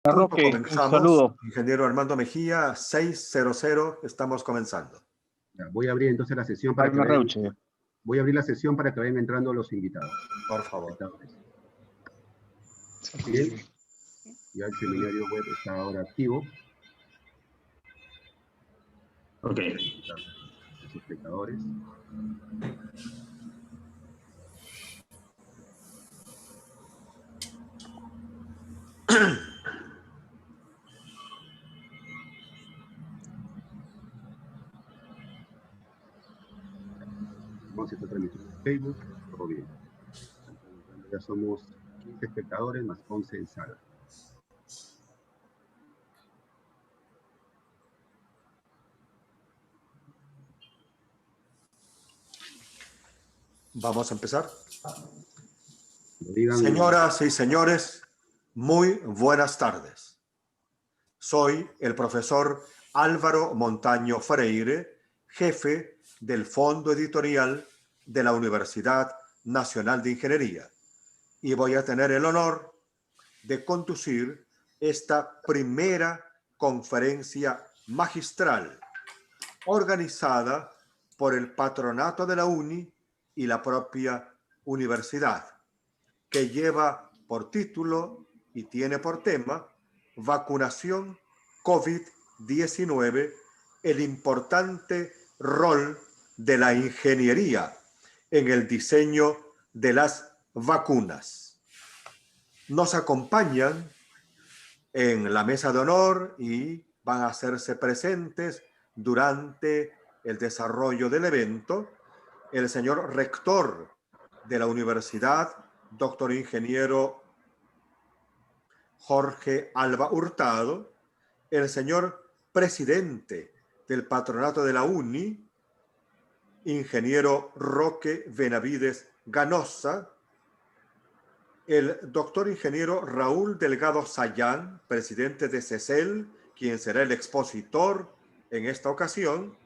Roque, un Comenzamos. saludo. Ingeniero Armando Mejía, 600, estamos comenzando. Ya, voy a abrir entonces la sesión para Jaime Reuche. voy a abrir la sesión para que vayan entrando los invitados. Por favor. Bien, ya el seminario web está ahora activo. Ok. Los espectadores. Vamos a estar transmitiendo en Facebook, todo bien. Ya somos 15 espectadores más 11 en sala. Vamos a empezar. Digan, Señoras y señores, muy buenas tardes. Soy el profesor Álvaro Montaño Freire, jefe del Fondo Editorial de la Universidad Nacional de Ingeniería, y voy a tener el honor de conducir esta primera conferencia magistral organizada por el patronato de la UNI y la propia universidad, que lleva por título y tiene por tema Vacunación COVID-19, el importante rol de la ingeniería en el diseño de las vacunas. Nos acompañan en la mesa de honor y van a hacerse presentes durante el desarrollo del evento el señor rector de la universidad, doctor ingeniero Jorge Alba Hurtado, el señor presidente del patronato de la UNI, ingeniero Roque Benavides Ganosa, el doctor ingeniero Raúl Delgado Sayán, presidente de CECEL, quien será el expositor en esta ocasión,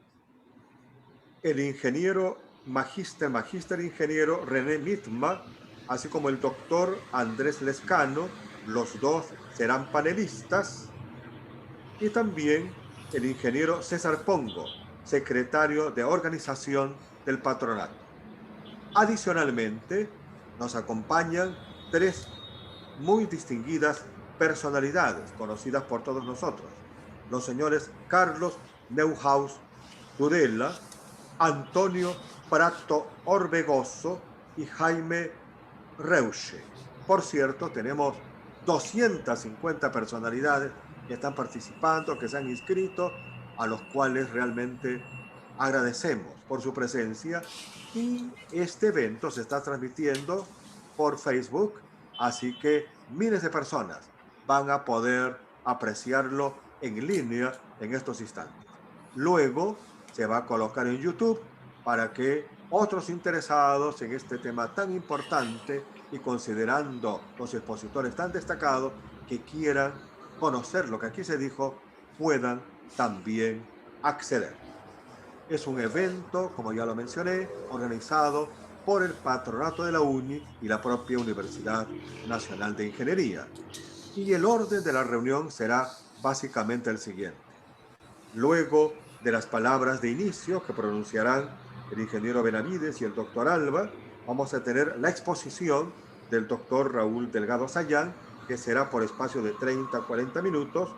el ingeniero magíster ingeniero René Mitma, así como el doctor Andrés Lescano, los dos serán panelistas, y también el ingeniero César Pongo, secretario de organización del patronato. Adicionalmente, nos acompañan tres muy distinguidas personalidades conocidas por todos nosotros: los señores Carlos Neuhaus Tudela, Antonio Prato Orbegoso y Jaime Reuche. Por cierto, tenemos 250 personalidades que están participando, que se han inscrito, a los cuales realmente agradecemos por su presencia. Y este evento se está transmitiendo por Facebook, así que miles de personas van a poder apreciarlo en línea en estos instantes. Luego se va a colocar en YouTube para que otros interesados en este tema tan importante y considerando los expositores tan destacados que quieran conocer lo que aquí se dijo, puedan también acceder. Es un evento, como ya lo mencioné, organizado por el patronato de la UNI y la propia Universidad Nacional de Ingeniería. Y el orden de la reunión será básicamente el siguiente. Luego de las palabras de inicio que pronunciarán el ingeniero Benavides y el doctor Alba, vamos a tener la exposición del doctor Raúl Delgado Sayán, que será por espacio de 30 a 40 minutos.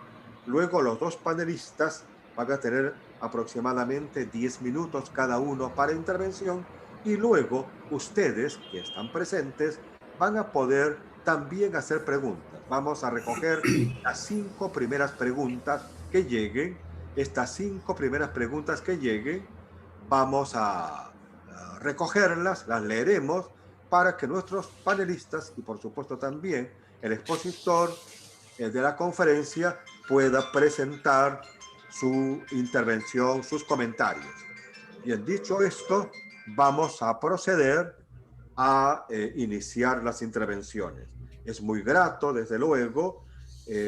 Luego los dos panelistas van a tener aproximadamente 10 minutos cada uno para intervención, y luego ustedes que están presentes van a poder también hacer preguntas. Vamos a recoger las 5 primeras preguntas que lleguen. Estas 5 primeras preguntas que lleguen, vamos a recogerlas, las leeremos para que nuestros panelistas y por supuesto también el expositor de la conferencia pueda presentar su intervención, sus comentarios. Bien, dicho esto, vamos a proceder a iniciar las intervenciones. Es muy grato, desde luego,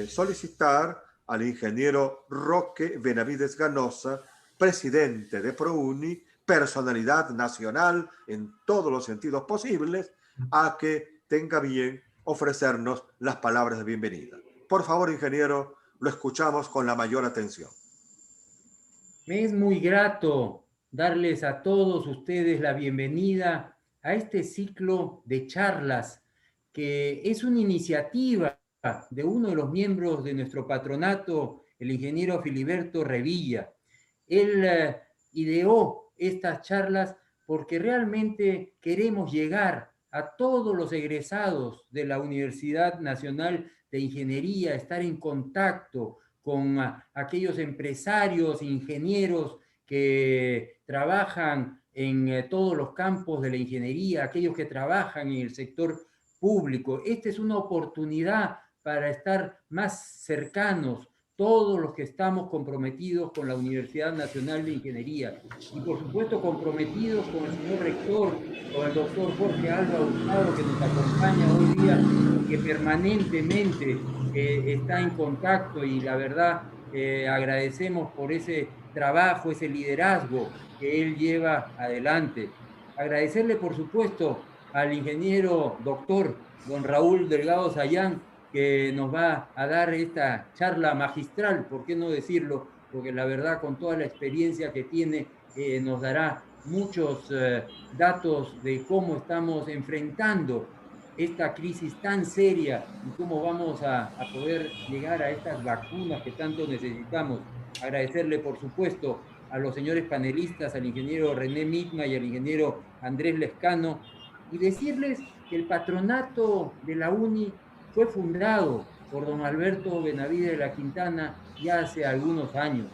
solicitar al ingeniero Roque Benavides Ganosa, presidente de ProUni, personalidad nacional en todos los sentidos posibles, a que tenga bien ofrecernos las palabras de bienvenida. Por favor, ingeniero, lo escuchamos con la mayor atención. Me es muy grato darles a todos ustedes la bienvenida a este ciclo de charlas que es una iniciativa de uno de los miembros de nuestro patronato, el ingeniero Filiberto Revilla. Él ideó estas charlas porque realmente queremos llegar a todos los egresados de la Universidad Nacional de Ingeniería, estar en contacto con aquellos empresarios, ingenieros que trabajan en todos los campos de la ingeniería, aquellos que trabajan en el sector público. Esta es una oportunidad para estar más cercanos, todos los que estamos comprometidos con la Universidad Nacional de Ingeniería y por supuesto comprometidos con el señor rector, con el doctor Jorge Alba Hurtado, que nos acompaña hoy día y que permanentemente está en contacto, y la verdad agradecemos por ese trabajo, ese liderazgo que él lleva adelante. Agradecerle por supuesto al ingeniero doctor don Raúl Delgado Sayán, que nos va a dar esta charla magistral, ¿por qué no decirlo? Porque la verdad, con toda la experiencia que tiene, nos dará muchos datos de cómo estamos enfrentando esta crisis tan seria y cómo vamos a poder llegar a estas vacunas que tanto necesitamos. Agradecerle, por supuesto, a los señores panelistas, al ingeniero René Mitma y al ingeniero Andrés Lescano, y decirles que el patronato de la UNI fue fundado por don Alberto Benavides de la Quintana ya hace algunos años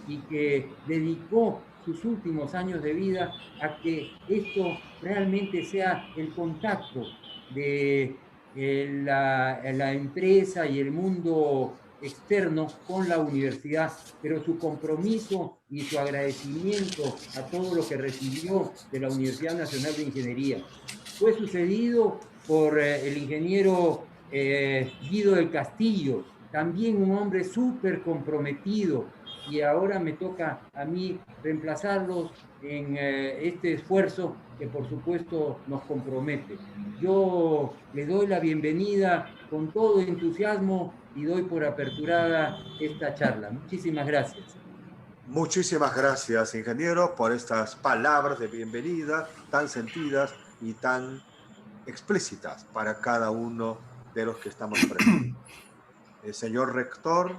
y que dedicó sus últimos años de vida a que esto realmente sea el contacto de la empresa y el mundo externo con la universidad, pero su compromiso y su agradecimiento a todo lo que recibió de la Universidad Nacional de Ingeniería. Fue sucedido por el ingeniero Guido del Castillo, también un hombre súper comprometido, y ahora me toca a mí reemplazarlos en este esfuerzo que por supuesto nos compromete. Yo les doy la bienvenida con todo entusiasmo y doy por aperturada esta charla. Muchísimas gracias. Muchísimas gracias, ingeniero, por estas palabras de bienvenida tan sentidas y tan explícitas para cada uno de los que estamos presentes. El señor rector,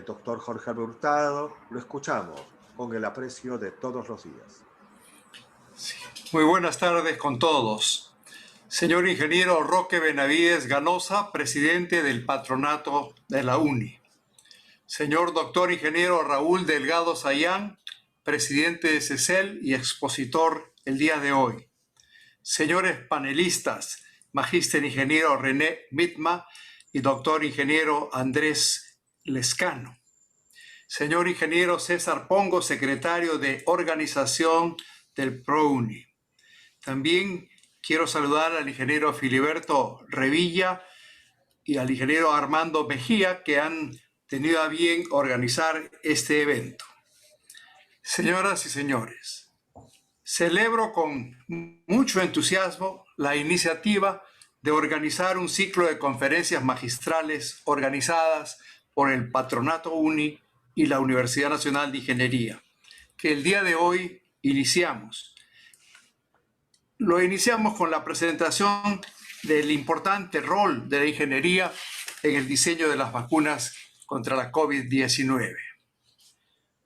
doctor Jorge Alba Hurtado, lo escuchamos con el aprecio de todos los días. Sí. Muy buenas tardes con todos. Señor ingeniero Roque Benavides Ganosa, presidente del patronato de la UNI. Señor doctor ingeniero Raúl Delgado Sayán, presidente de CECEL y expositor el día de hoy. Señores panelistas, magíster ingeniero René Mitma y doctor ingeniero Andrés Lescano. Señor ingeniero César Pongo, secretario de organización del ProUni. También quiero saludar al ingeniero Filiberto Revilla y al ingeniero Armando Mejía, que han tenido a bien organizar este evento. Señoras y señores, celebro con mucho entusiasmo la iniciativa de organizar un ciclo de conferencias magistrales organizadas por el Patronato UNI y la Universidad Nacional de Ingeniería, que el día de hoy iniciamos. Lo iniciamos con la presentación del importante rol de la ingeniería en el diseño de las vacunas contra la COVID-19.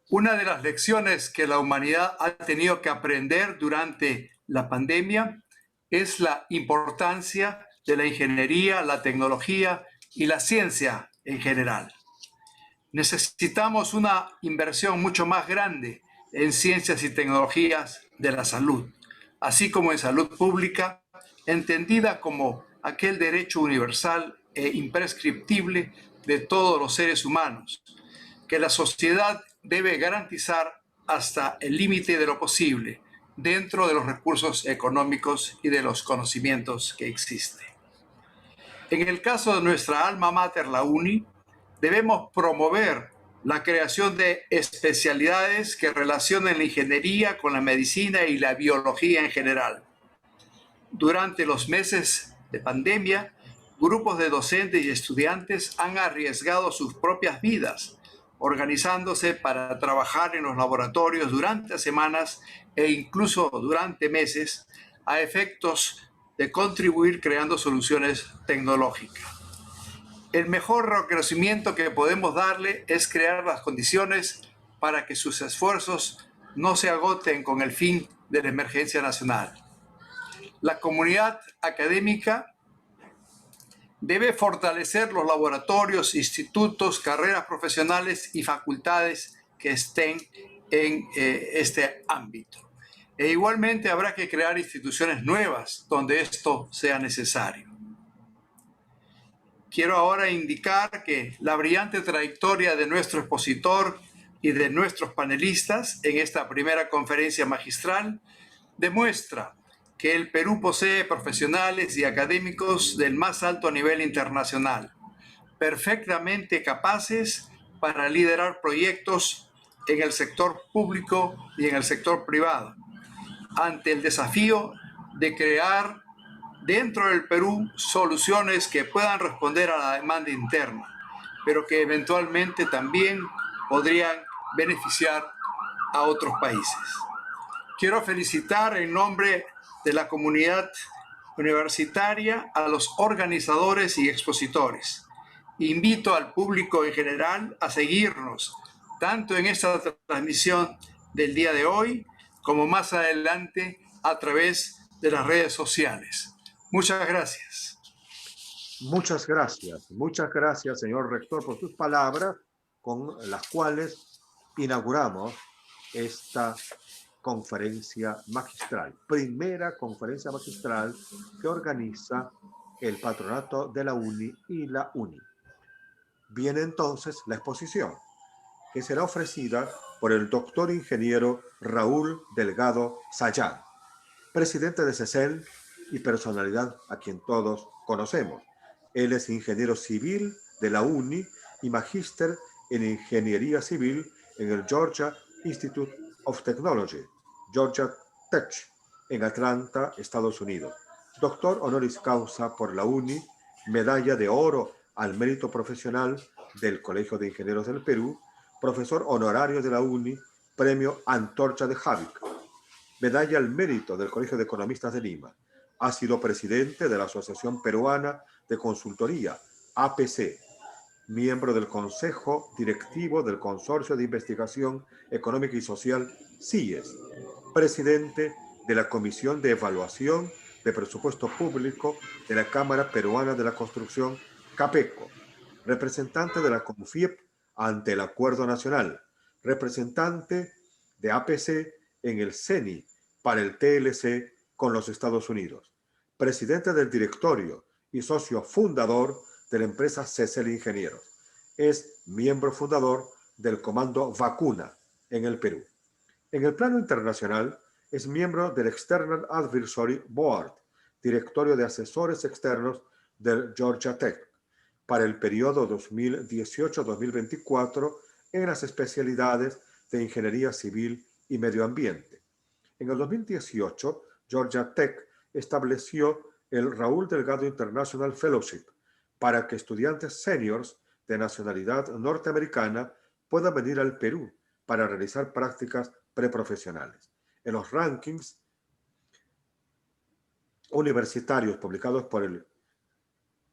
Una de las lecciones que la humanidad ha tenido que aprender durante la pandemia es la importancia de la ingeniería, la tecnología y la ciencia en general. Necesitamos una inversión mucho más grande en ciencias y tecnologías de la salud, así como en salud pública, entendida como aquel derecho universal e imprescriptible de todos los seres humanos, que la sociedad debe garantizar hasta el límite de lo posible, dentro de los recursos económicos y de los conocimientos que existen. En el caso de nuestra alma mater, la UNI, debemos promover la creación de especialidades que relacionen la ingeniería con la medicina y la biología en general. Durante los meses de pandemia, grupos de docentes y estudiantes han arriesgado sus propias vidas, organizándose para trabajar en los laboratorios durante semanas e incluso durante meses, a efectos de contribuir creando soluciones tecnológicas. El mejor reconocimiento que podemos darle es crear las condiciones para que sus esfuerzos no se agoten con el fin de la emergencia nacional. La comunidad académica debe fortalecer los laboratorios, institutos, carreras profesionales y facultades que estén en este ámbito. E igualmente habrá que crear instituciones nuevas donde esto sea necesario. Quiero ahora indicar que la brillante trayectoria de nuestro expositor y de nuestros panelistas en esta primera conferencia magistral demuestra que el Perú posee profesionales y académicos del más alto nivel internacional, perfectamente capaces para liderar proyectos en el sector público y en el sector privado, ante el desafío de crear dentro del Perú soluciones que puedan responder a la demanda interna, pero que eventualmente también podrían beneficiar a otros países. Quiero felicitar en nombre de la comunidad universitaria a los organizadores y expositores. Invito al público en general a seguirnos, tanto en esta transmisión del día de hoy, como más adelante a través de las redes sociales. Muchas gracias. Muchas gracias, señor rector, por sus palabras, con las cuales inauguramos esta conferencia magistral, primera conferencia magistral que organiza el patronato de la UNI y la UNI. Viene entonces la exposición, que será ofrecida por el doctor ingeniero Raúl Delgado Sayán, presidente de CECEL y personalidad a quien todos conocemos. Él es ingeniero civil de la UNI y magíster en ingeniería civil en el Georgia Institute of Technology, Georgia Tech, en Atlanta, Estados Unidos. Doctor honoris causa por la UNI, medalla de oro al mérito profesional del Colegio de Ingenieros del Perú, profesor honorario de la UNI, premio Antorcha de Javic, medalla al mérito del Colegio de Economistas de Lima. Ha sido presidente de la Asociación Peruana de Consultoría, APC, miembro del Consejo Directivo del Consorcio de Investigación Económica y Social, CIES, presidente de la Comisión de Evaluación de Presupuesto Público de la Cámara Peruana de la Construcción, CAPECO, representante de la CONFIEP ante el Acuerdo Nacional, representante de APC en el CENI para el TLC con los Estados Unidos, presidente del directorio y socio fundador de la empresa CECEL Ingenieros. Es miembro fundador del Comando Vacuna en el Perú. En el plano internacional, es miembro del External Advisory Board, directorio de asesores externos del Georgia Tech, para el periodo 2018-2024 en las especialidades de Ingeniería Civil y Medio Ambiente. En el 2018, Georgia Tech estableció el Raúl Delgado International Fellowship para que estudiantes seniors de nacionalidad norteamericana puedan venir al Perú para realizar prácticas preprofesionales. En los rankings universitarios publicados por el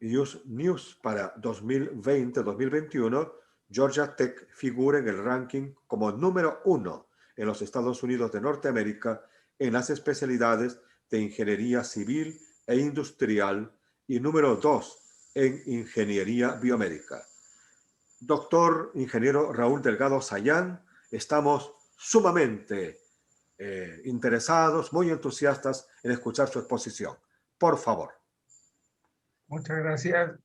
US News para 2020-2021, Georgia Tech figura en el ranking como número 1 en los Estados Unidos de Norteamérica en las especialidades de Ingeniería Civil e Industrial y número 2 en Ingeniería Biomédica. Doctor ingeniero Raúl Delgado Sayán, estamos sumamente interesados, muy entusiastas en escuchar su exposición. Por favor. Muchas gracias.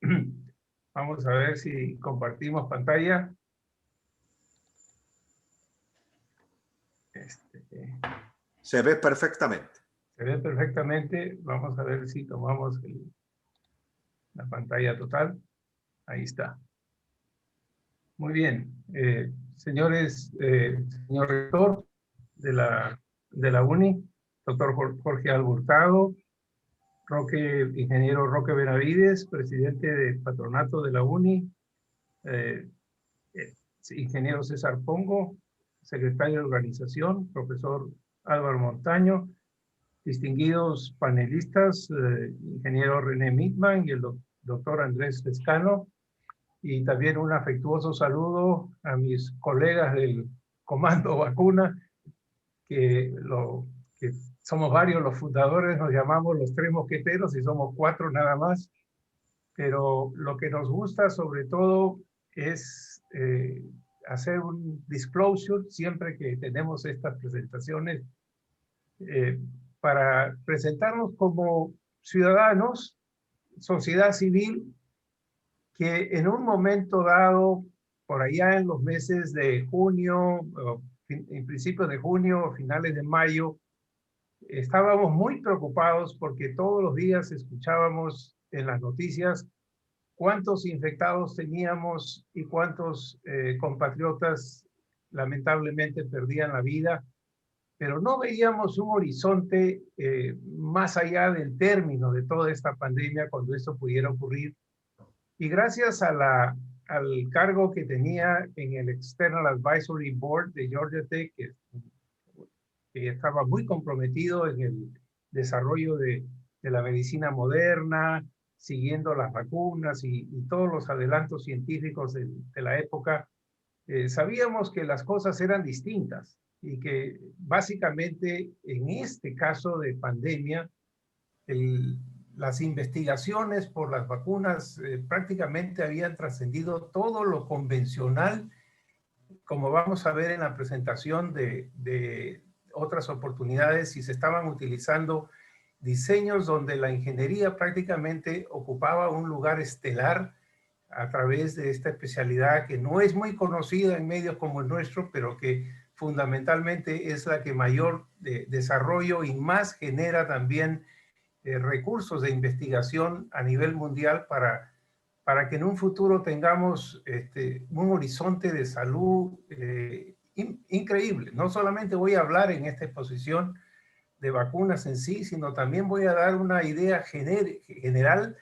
Vamos a ver si compartimos pantalla. Se ve perfectamente. Se ve perfectamente. Vamos a ver si tomamos la pantalla total. Ahí está. Muy bien. Señores, señor rector de la UNI, doctor Jorge Alburtado, ingeniero Roque Benavides, presidente del patronato de la UNI, ingeniero César Pongo, secretario de organización, profesor Álvaro Montaño, distinguidos panelistas, ingeniero René Mitman y el doctor Andrés Lescano, y también un afectuoso saludo a mis colegas del Comando Vacuna, que somos varios los fundadores, nos llamamos los Tres Mosqueteros y somos 4 nada más, pero lo que nos gusta sobre todo es hacer un disclosure siempre que tenemos estas presentaciones, para presentarnos como ciudadanos, sociedad civil, que en un momento dado, por allá en los meses de junio, en principios de junio, finales de mayo, estábamos muy preocupados porque todos los días escuchábamos en las noticias cuántos infectados teníamos y cuántos compatriotas lamentablemente perdían la vida, pero no veíamos un horizonte más allá del término de toda esta pandemia cuando esto pudiera ocurrir. Y gracias a al cargo que tenía en el External Advisory Board de Georgia Tech, que estaba muy comprometido en el desarrollo de la medicina moderna, siguiendo las vacunas y todos los adelantos científicos de la época, sabíamos que las cosas eran distintas y que básicamente en este caso de pandemia, las investigaciones por las vacunas prácticamente habían trascendido todo lo convencional, como vamos a ver en la presentación de otras oportunidades, y se estaban utilizando diseños donde la ingeniería prácticamente ocupaba un lugar estelar a través de esta especialidad que no es muy conocida en medios como el nuestro, pero que fundamentalmente es la que mayor desarrollo y más genera también recursos de investigación a nivel mundial para que en un futuro tengamos un horizonte de salud increíble. No solamente voy a hablar en esta exposición de vacunas en sí, sino también voy a dar una idea general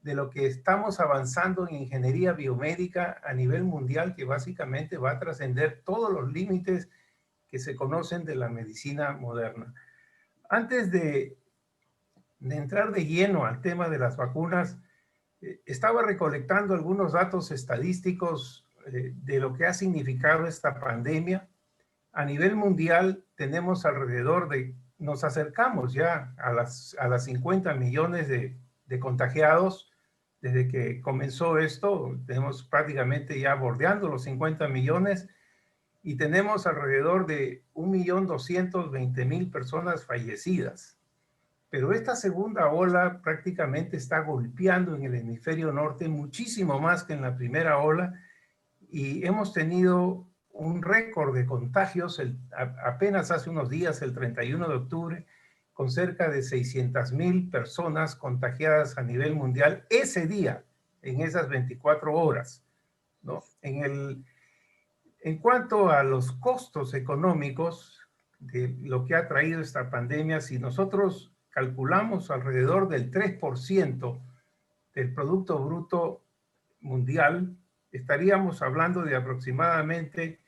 de lo que estamos avanzando en ingeniería biomédica a nivel mundial, que básicamente va a trascender todos los límites que se conocen de la medicina moderna. Antes de entrar de lleno al tema de las vacunas, estaba recolectando algunos datos estadísticos de lo que ha significado esta pandemia. A nivel mundial tenemos alrededor de, nos acercamos ya a las 50 millones de contagiados. Desde que comenzó esto, tenemos prácticamente ya bordeando los 50 millones y tenemos alrededor de 1.220.000 personas fallecidas. Pero esta segunda ola prácticamente está golpeando en el hemisferio norte muchísimo más que en la primera ola, y hemos tenido un récord de contagios apenas hace unos días, el 31 de octubre, con cerca de 600.000 personas contagiadas a nivel mundial ese día, en esas 24 horas, ¿no? En cuanto a los costos económicos de lo que ha traído esta pandemia, si nosotros calculamos alrededor del 3% del Producto Bruto Mundial, estaríamos hablando de aproximadamente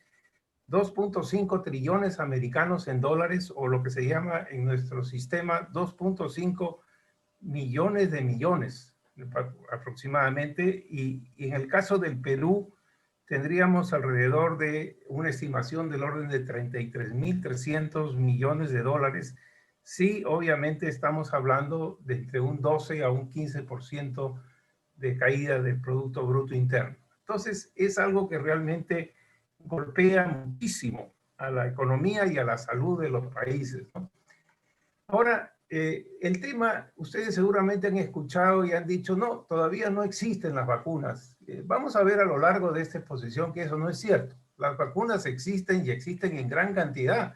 2.5 trillones americanos en dólares, o lo que se llama en nuestro sistema 2.5 millones de millones aproximadamente, y en el caso del Perú tendríamos alrededor de una estimación del orden de 33.300 millones de dólares. Sí, obviamente estamos hablando de entre un 12 a un 15% de caída del Producto Bruto Interno. Entonces, es algo que realmente golpea muchísimo a la economía y a la salud de los países, ¿no? Ahora, el tema, ustedes seguramente han escuchado y han dicho, no, todavía no existen las vacunas. Vamos a ver a lo largo de esta exposición que eso no es cierto. Las vacunas existen y existen en gran cantidad.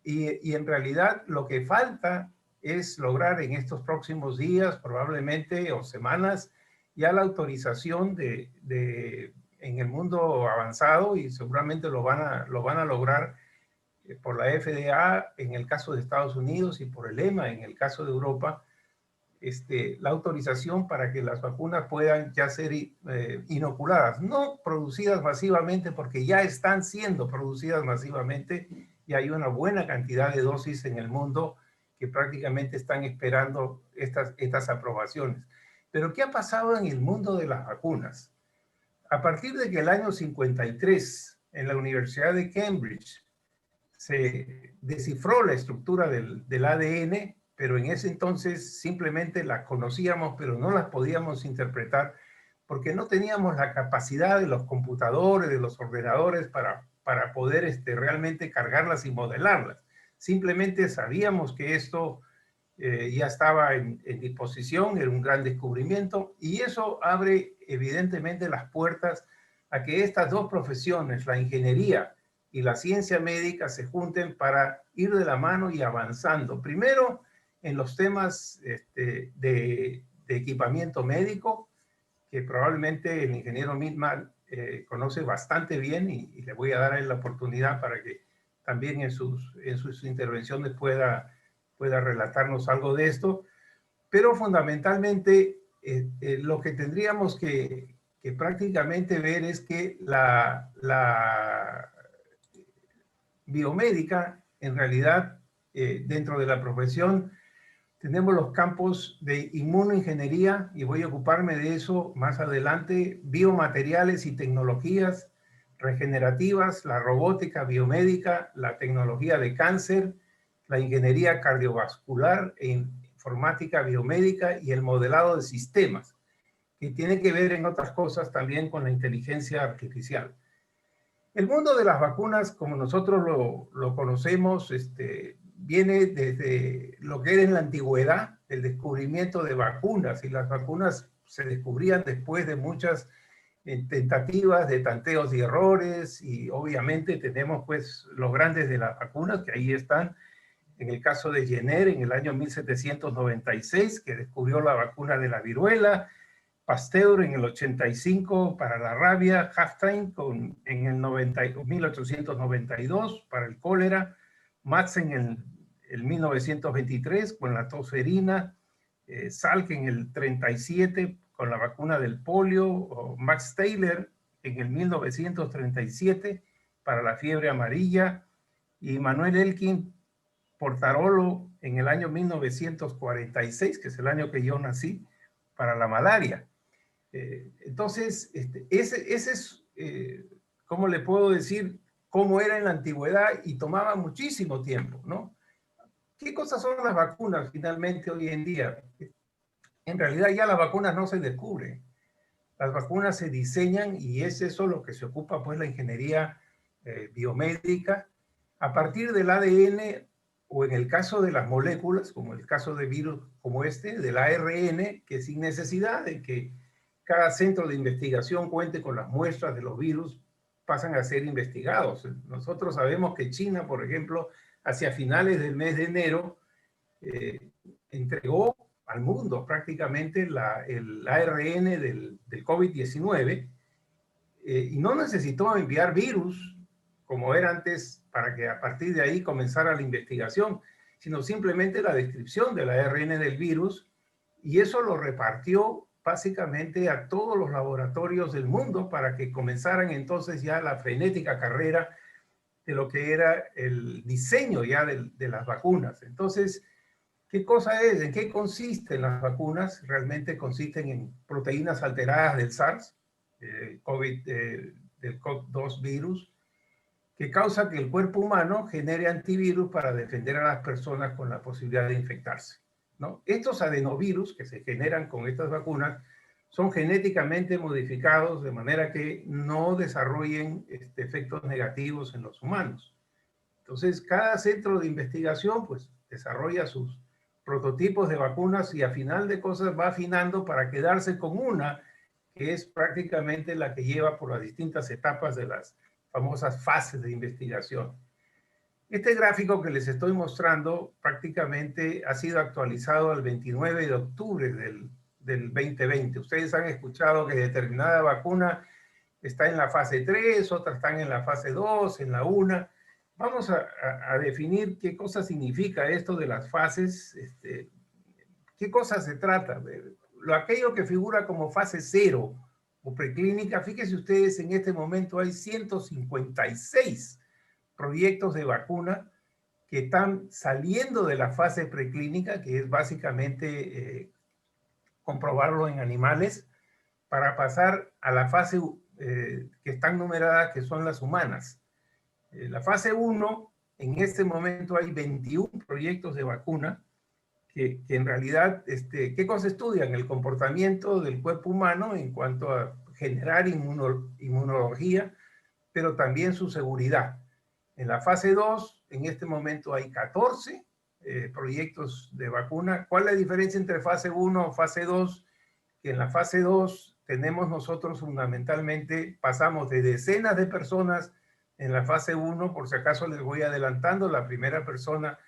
Y en realidad lo que falta es lograr en estos próximos días, probablemente, o semanas, ya la autorización en el mundo avanzado, y seguramente lo van a lograr por la FDA en el caso de Estados Unidos y por el EMA en el caso de Europa, la autorización para que las vacunas puedan ya ser inoculadas, no producidas masivamente, porque ya están siendo producidas masivamente y hay una buena cantidad de dosis en el mundo que prácticamente están esperando estas aprobaciones. Pero ¿qué ha pasado en el mundo de las vacunas? A partir de que el año 53 en la Universidad de Cambridge se descifró la estructura del ADN, pero en ese entonces simplemente las conocíamos, pero no las podíamos interpretar porque no teníamos la capacidad de los computadores, de los ordenadores para poder realmente cargarlas y modelarlas. Simplemente sabíamos que esto ya estaba en disposición, era un gran descubrimiento, y eso abre evidentemente las puertas a que estas dos profesiones, la ingeniería y la ciencia médica, se junten para ir de la mano y avanzando. Primero, en los temas de equipamiento médico, que probablemente el ingeniero Milman conoce bastante bien, y le voy a dar a él la oportunidad para que también en sus intervenciones pueda relatarnos algo de esto. Pero fundamentalmente lo que tendríamos que prácticamente ver es que la biomédica, en realidad, dentro de la profesión, tenemos los campos de inmunoingeniería, y voy a ocuparme de eso más adelante, biomateriales y tecnologías regenerativas, la robótica biomédica, la tecnología de cáncer, la ingeniería cardiovascular e informática biomédica y el modelado de sistemas, que tiene que ver en otras cosas también con la inteligencia artificial. El mundo de las vacunas, como nosotros lo conocemos, viene desde lo que era en la antigüedad, el descubrimiento de vacunas, y las vacunas se descubrían después de muchas tentativas de tanteos y errores, y obviamente tenemos pues los grandes de las vacunas que ahí están. En el caso de Jenner, en el año 1796, que descubrió la vacuna de la viruela, Pasteur en el 85 para la rabia, Hafstein en el 1892 para el cólera, Madsen en el 1923 con la tosferina, Salk en el 37 con la vacuna del polio, o Max Taylor en el 1937 para la fiebre amarilla, y Manuel Elkin Portarolo en el año 1946, que es el año que yo nací, para la malaria. Entonces, ese es, ¿cómo le puedo decir? Cómo era en la antigüedad, y tomaba muchísimo tiempo, ¿no? ¿Qué cosas son las vacunas finalmente hoy en día? En realidad ya las vacunas no se descubren. Las vacunas se diseñan, y es eso lo que se ocupa pues la ingeniería biomédica, a partir del ADN, o en el caso de las moléculas, como el caso de virus como del ARN, que sin necesidad de que cada centro de investigación cuente con las muestras de los virus, pasan a ser investigados. Nosotros sabemos que China, por ejemplo, hacia finales del mes de enero, entregó al mundo prácticamente el ARN del COVID-19, y no necesitó enviar virus como era antes para que a partir de ahí comenzara la investigación, sino simplemente la descripción del ARN del virus, y eso lo repartió básicamente a todos los laboratorios del mundo para que comenzaran entonces ya la frenética carrera de lo que era el diseño ya de las vacunas. Entonces, ¿qué cosa es? ¿En qué consisten las vacunas? Realmente consisten en proteínas alteradas del SARS, del CoV-2 virus, que causa que el cuerpo humano genere antivirus para defender a las personas con la posibilidad de infectarse, ¿no? Estos adenovirus que se generan con estas vacunas son genéticamente modificados de manera que no desarrollen efectos negativos en los humanos. Entonces, cada centro de investigación pues desarrolla sus prototipos de vacunas, y a final de cosas va afinando para quedarse con una que es prácticamente la que lleva por las distintas etapas de las famosas fases de investigación. Este gráfico que les estoy mostrando prácticamente ha sido actualizado al 29 de octubre del 2020. Ustedes han escuchado que determinada vacuna está en la fase 3, otras están en la fase 2, en la 1. Vamos a definir qué cosa significa esto de las fases, ¿Qué cosa se trata? Aquello que figura como fase 0 o preclínica, fíjense ustedes, en este momento hay 156 proyectos de vacuna que están saliendo de la fase preclínica, que es básicamente comprobarlo en animales, para pasar a la fase que están numeradas, que son las humanas. La fase 1, en este momento hay 21 proyectos de vacuna que en realidad, ¿qué cosa estudian? El comportamiento del cuerpo humano en cuanto a generar inmunología, pero también su seguridad. En la fase 2, en este momento hay 14 proyectos de vacuna. ¿Cuál es la diferencia entre fase 1 y fase 2? Que en la fase 2 tenemos nosotros fundamentalmente, pasamos de decenas de personas en la fase 1, por si acaso les voy adelantando, la primera persona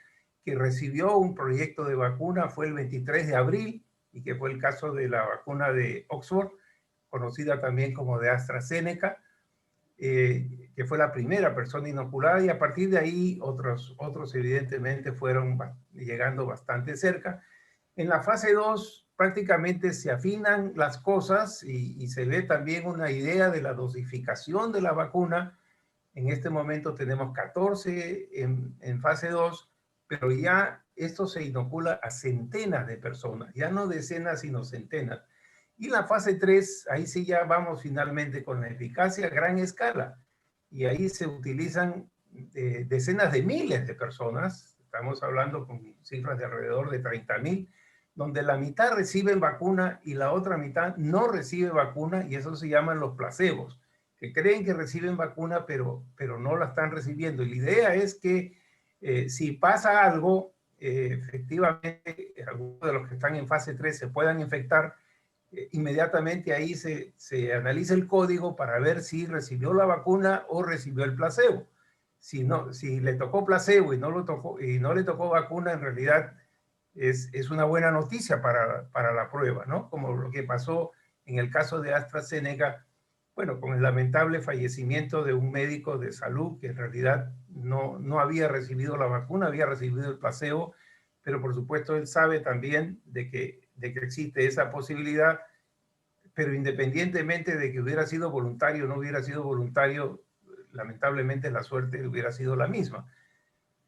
que recibió un proyecto de vacuna fue el 23 de abril, y que fue el caso de la vacuna de Oxford, conocida también como de AstraZeneca, que fue la primera persona inoculada, y a partir de ahí otros evidentemente fueron llegando bastante cerca. En la fase 2 prácticamente se afinan las cosas y se ve también una idea de la dosificación de la vacuna. En este momento tenemos 14 en fase 2, pero ya esto se inocula a centenas de personas, ya no decenas, sino centenas. Y la fase 3, ahí sí ya vamos finalmente con la eficacia a gran escala. Y ahí se utilizan decenas de miles de personas, estamos hablando con cifras de alrededor de 30,000, donde la mitad reciben vacuna y la otra mitad no recibe vacuna, y eso se llaman los placebos, que creen que reciben vacuna, pero no la están recibiendo. Y la idea es que si pasa algo, efectivamente, algunos de los que están en fase 3 se puedan infectar, inmediatamente ahí se analiza el código para ver si recibió la vacuna o recibió el placebo. Si le tocó placebo y no le tocó vacuna, en realidad es una buena noticia para la prueba, ¿no? Como lo que pasó en el caso de AstraZeneca, bueno, con el lamentable fallecimiento de un médico de salud que en realidad no había recibido la vacuna, había recibido el placebo, pero por supuesto él sabe también de que existe esa posibilidad, pero independientemente de que hubiera sido voluntario o no hubiera sido voluntario, lamentablemente la suerte hubiera sido la misma.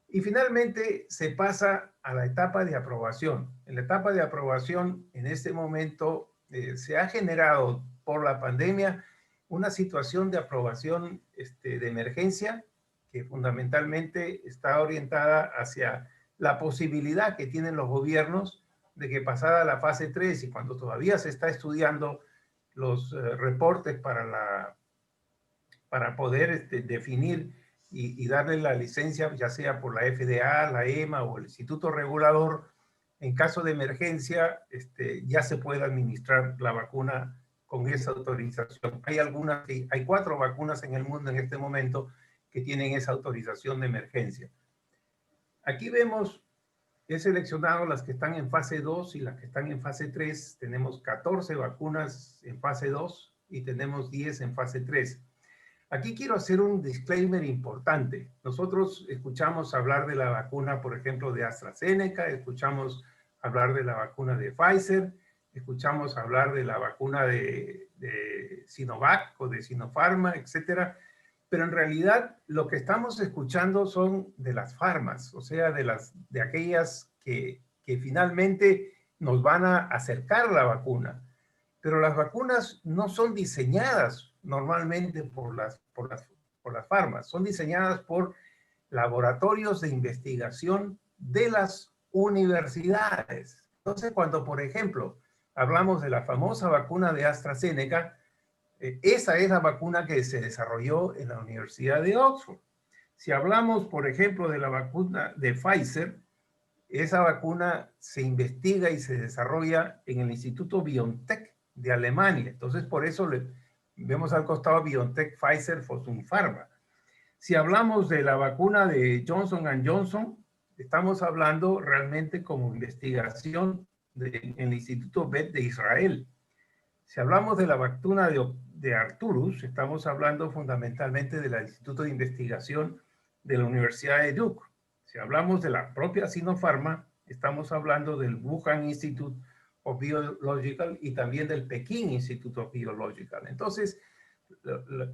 Y finalmente se pasa a la etapa de aprobación. En la etapa de aprobación, en este momento, se ha generado por la pandemia una situación de aprobación de emergencia que fundamentalmente está orientada hacia la posibilidad que tienen los gobiernos de que pasada la fase 3 y cuando todavía se está estudiando los reportes para poder definir y darle la licencia, ya sea por la FDA, la EMA o el Instituto Regulador, en caso de emergencia, ya se puede administrar la vacuna con esa autorización. Hay 4 vacunas en el mundo en este momento que tienen esa autorización de emergencia. Aquí vemos, he seleccionado las que están en fase 2 y las que están en fase 3. Tenemos 14 vacunas en fase 2 y tenemos 10 en fase 3. Aquí quiero hacer un disclaimer importante. Nosotros escuchamos hablar de la vacuna, por ejemplo, de AstraZeneca, escuchamos hablar de la vacuna de Pfizer, escuchamos hablar de la vacuna de Sinovac o de Sinopharma, etcétera. Pero en realidad lo que estamos escuchando son de las farmas, o sea, de aquellas que finalmente nos van a acercar la vacuna. Pero las vacunas no son diseñadas normalmente por las farmas, son diseñadas por laboratorios de investigación de las universidades. Entonces, cuando, por ejemplo, hablamos de la famosa vacuna de AstraZeneca, esa es la vacuna que se desarrolló en la Universidad de Oxford. Si hablamos, por ejemplo, de la vacuna de Pfizer, esa vacuna se investiga y se desarrolla en el Instituto BioNTech de Alemania. Entonces, por eso vemos al costado BioNTech, Pfizer, Fosun Pharma. Si hablamos de la vacuna de Johnson & Johnson, estamos hablando realmente como investigación en el Instituto Bet de Israel. Si hablamos de la vacuna de Arcturus, estamos hablando fundamentalmente del Instituto de Investigación de la Universidad de Duke. Si hablamos de la propia Sinopharma, Estamos hablando del Wuhan Institute of Biological y también del Pekín Institute of Biological. Entonces,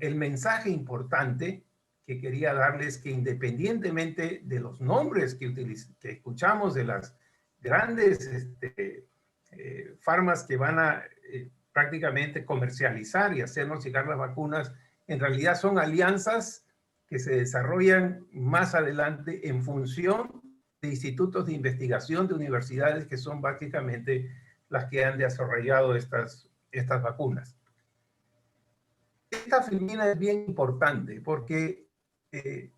el mensaje importante que quería darles es que independientemente de los nombres que escuchamos de las grandes farmas que van a prácticamente comercializar y hacernos llegar las vacunas, en realidad son alianzas que se desarrollan más adelante en función de institutos de investigación de universidades que son básicamente las que han desarrollado estas vacunas. Esta filmina es bien importante porque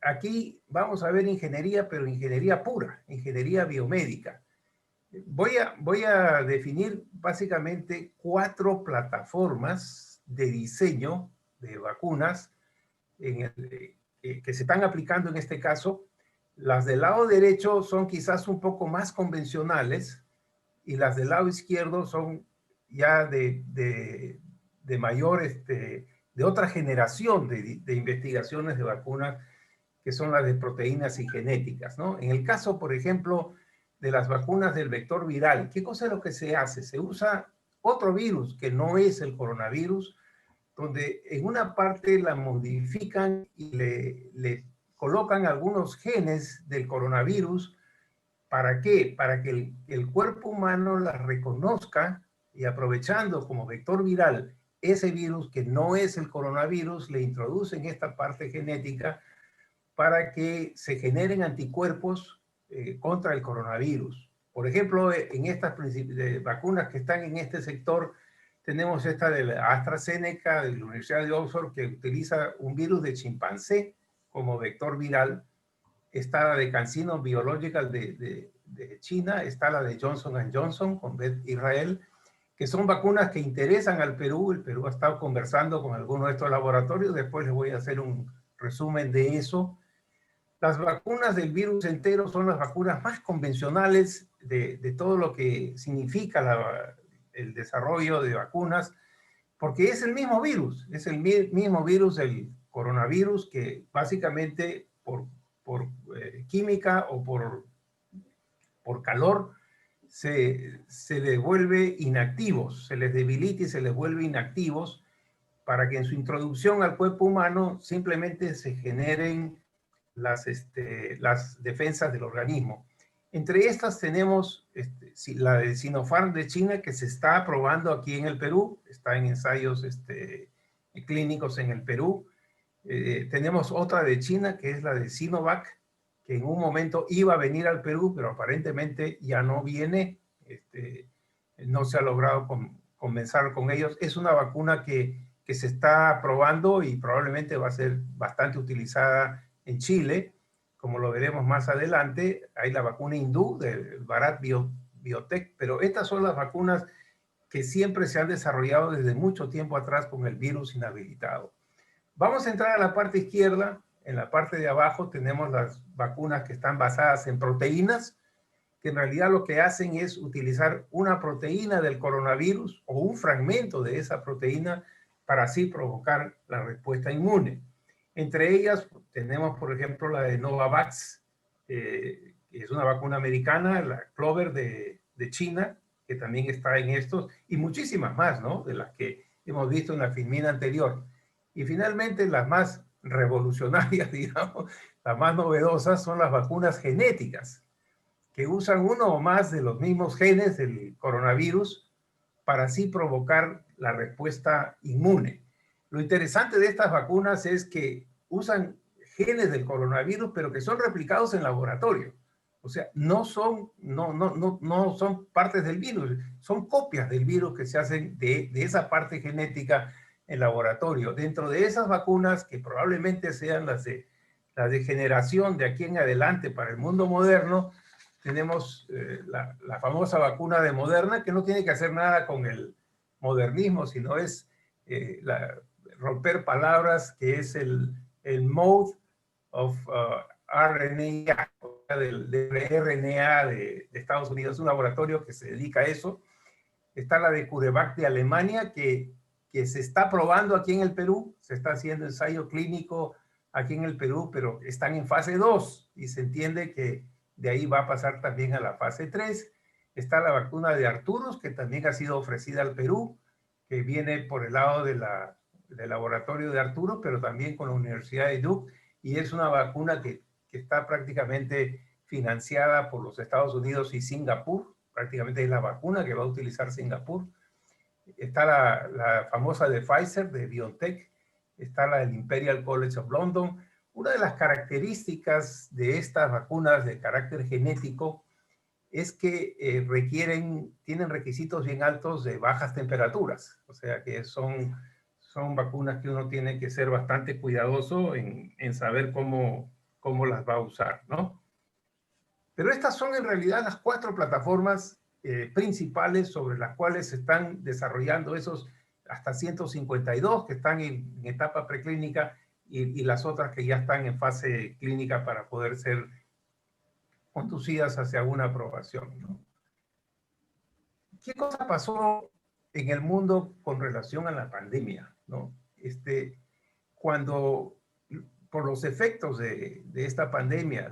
aquí vamos a ver ingeniería, pero ingeniería pura, ingeniería biomédica. Voy a definir básicamente 4 plataformas de diseño de vacunas que se están aplicando en este caso. Las del lado derecho son quizás un poco más convencionales y las del lado izquierdo son ya de mayor, de otra generación de investigaciones de vacunas, que son las de proteínas y genéticas, ¿no? En el caso, por ejemplo, de las vacunas del vector viral, ¿qué cosa es lo que se hace? Se usa otro virus que no es el coronavirus, donde en una parte la modifican y le colocan algunos genes del coronavirus. ¿Para qué? Para que el cuerpo humano la reconozca y aprovechando como vector viral ese virus que no es el coronavirus, le introducen esta parte genética para que se generen anticuerpos contra el coronavirus. Por ejemplo, en estas vacunas que están en este sector, tenemos esta de la AstraZeneca, de la Universidad de Oxford, que utiliza un virus de chimpancé como vector viral. Está la de CanSino Biological de China, está la de Johnson & Johnson con Israel, que son vacunas que interesan al Perú. El Perú ha estado conversando con algunos de estos laboratorios, después les voy a hacer un resumen de eso. Las vacunas del virus entero son las vacunas más convencionales de todo lo que significa el desarrollo de vacunas, porque es el mismo virus, del coronavirus, que básicamente por química o por calor se les vuelve inactivos, se les debilita y se les vuelve inactivos para que en su introducción al cuerpo humano simplemente se generen las defensas del organismo. Entre estas tenemos la de Sinopharm de China, que se está probando aquí en el Perú, está en ensayos clínicos en el Perú. Tenemos otra de China, que es la de Sinovac, que en un momento iba a venir al Perú, pero aparentemente ya no viene. No se ha logrado comenzar con ellos. Es una vacuna que se está probando y probablemente va a ser bastante utilizada en Chile, como lo veremos más adelante. Hay la vacuna hindú de Bharat Biotech, pero estas son las vacunas que siempre se han desarrollado desde mucho tiempo atrás con el virus inhabilitado. Vamos a entrar a la parte izquierda. En la parte de abajo tenemos las vacunas que están basadas en proteínas, que en realidad lo que hacen es utilizar una proteína del coronavirus o un fragmento de esa proteína para así provocar la respuesta inmune. Entre ellas tenemos, por ejemplo, la de Novavax, que es una vacuna americana, la Clover de China, que también está en estos, y muchísimas más, ¿no? De las que hemos visto en la filmina anterior. Y finalmente, las más revolucionarias, digamos, las más novedosas, son las vacunas genéticas, que usan uno o más de los mismos genes del coronavirus para así provocar la respuesta inmune. Lo interesante de estas vacunas es que usan genes del coronavirus, pero que son replicados en laboratorio. O sea, no son partes del virus, son copias del virus que se hacen de esa parte genética en laboratorio. Dentro de esas vacunas, que probablemente sean las de generación de aquí en adelante para el mundo moderno, tenemos la famosa vacuna de Moderna, que no tiene que hacer nada con el modernismo, sino es romper palabras, que es el mode of RNA, del RNA de Estados Unidos. Es un laboratorio que se dedica a eso. Está la de CureVac de Alemania, que se está probando aquí en el Perú. Se está haciendo ensayo clínico aquí en el Perú, pero están en fase 2 y se entiende que de ahí va a pasar también a la fase 3. Está la vacuna de Arturos, que también ha sido ofrecida al Perú, que viene por el lado del laboratorio de Arturo, pero también con la Universidad de Duke, y es una vacuna que está prácticamente financiada por los Estados Unidos y Singapur. Prácticamente es la vacuna que va a utilizar Singapur. Está la famosa de Pfizer, de BioNTech. Está la del Imperial College of London. Una de las características de estas vacunas de carácter genético es que tienen requisitos bien altos de bajas temperaturas. O sea que son vacunas que uno tiene que ser bastante cuidadoso en saber cómo las va a usar, ¿no? Pero estas son en realidad las 4 plataformas principales sobre las cuales se están desarrollando esos hasta 152 que están en etapa preclínica y las otras que ya están en fase clínica para poder ser conducidas hacia una aprobación, ¿no? ¿Qué cosa pasó en el mundo con relación a la pandemia, ¿no? Cuando, por los efectos de esta pandemia,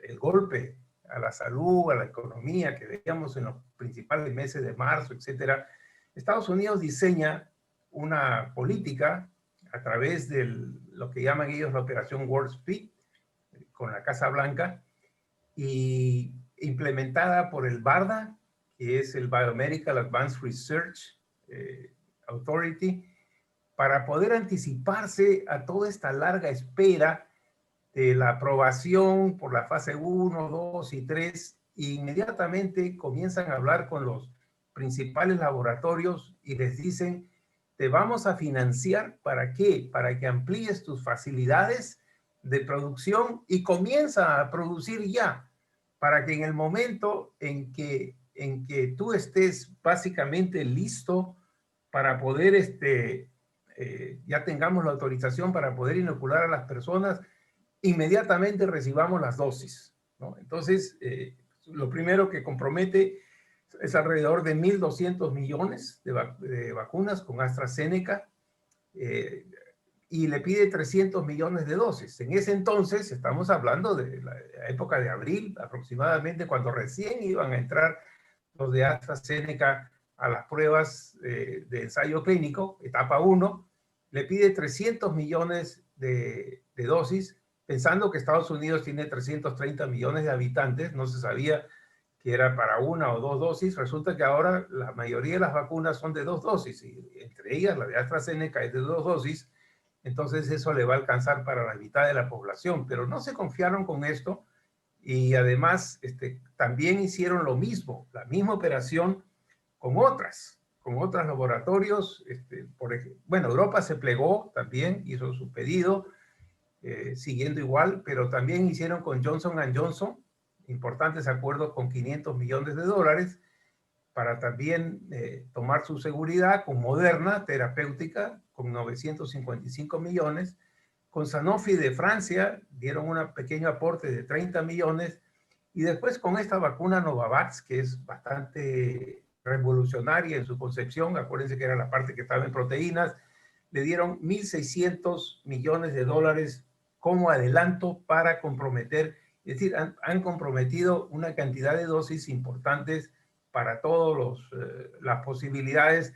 el golpe a la salud, a la economía que veíamos en los principales meses de marzo, etcétera, Estados Unidos diseña una política a través de lo que llaman ellos la Operación Warp Speed, con la Casa Blanca, y implementada por el BARDA, que es el Biomedical Advanced Research Authority, para poder anticiparse a toda esta larga espera de la aprobación por la fase 1, 2 y 3, e inmediatamente comienzan a hablar con los principales laboratorios y les dicen, te vamos a financiar, ¿para qué? Para que amplíes tus facilidades de producción y comienza a producir ya, para que en el momento en que tú estés básicamente listo para poder, ya tengamos la autorización para poder inocular a las personas, inmediatamente recibamos las dosis, ¿no? Entonces, lo primero que compromete es alrededor de 1.200 millones de vacunas con AstraZeneca, y le pide 300 millones de dosis. En ese entonces, estamos hablando de la época de abril, aproximadamente, cuando recién iban a entrar los de AstraZeneca a las pruebas de ensayo clínico, etapa 1, le pide 300 millones de dosis, pensando que Estados Unidos tiene 330 millones de habitantes, no se sabía que era para 1 o 2 dosis. Resulta que ahora la mayoría de las vacunas son de 2 dosis, y entre ellas la de AstraZeneca es de 2 dosis, entonces eso le va a alcanzar para la mitad de la población, pero no se confiaron con esto, y además también hicieron lo mismo, la misma operación con otros laboratorios. Bueno, Europa se plegó también, hizo su pedido, siguiendo igual, pero también hicieron con Johnson & Johnson importantes acuerdos con 500 millones de dólares para también tomar su seguridad, con Moderna terapéutica con 955 millones, con Sanofi de Francia dieron un pequeño aporte de 30 millones, y después con esta vacuna Novavax, que es bastante revolucionaria en su concepción, acuérdense que era la parte que estaba en proteínas, le dieron 1.600 millones de dólares como adelanto para comprometer, es decir, han comprometido una cantidad de dosis importantes para todas las posibilidades.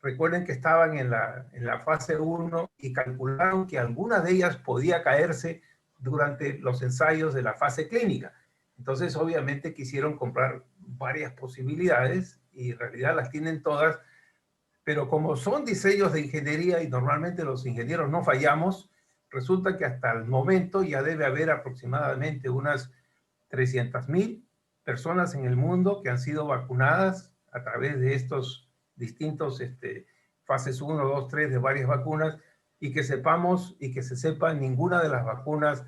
Recuerden que estaban en la fase 1 y calcularon que alguna de ellas podía caerse durante los ensayos de la fase clínica. Entonces, obviamente, quisieron comprar varias posibilidades y en realidad las tienen todas, pero como son diseños de ingeniería y normalmente los ingenieros no fallamos, resulta que hasta el momento ya debe haber aproximadamente unas 300,000 personas en el mundo que han sido vacunadas a través de estos distintos fases 1, 2, 3 de varias vacunas, y que sepamos y que se sepa, ninguna de las vacunas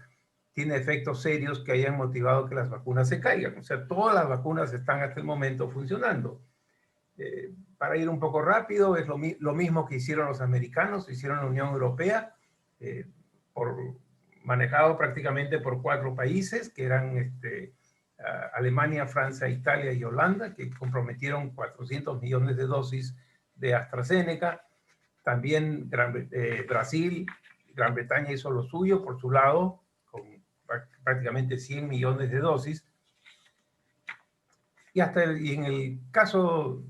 tiene efectos serios que hayan motivado que las vacunas se caigan. O sea, todas las vacunas están hasta el momento funcionando. Para ir un poco rápido, es lo mismo que hicieron los americanos, hicieron la Unión Europea, manejado prácticamente por 4 países, que eran Alemania, Francia, Italia y Holanda, que comprometieron 400 millones de dosis de AstraZeneca. También Brasil, Gran Bretaña hizo lo suyo por su lado, con prácticamente 100 millones de dosis. Y en el caso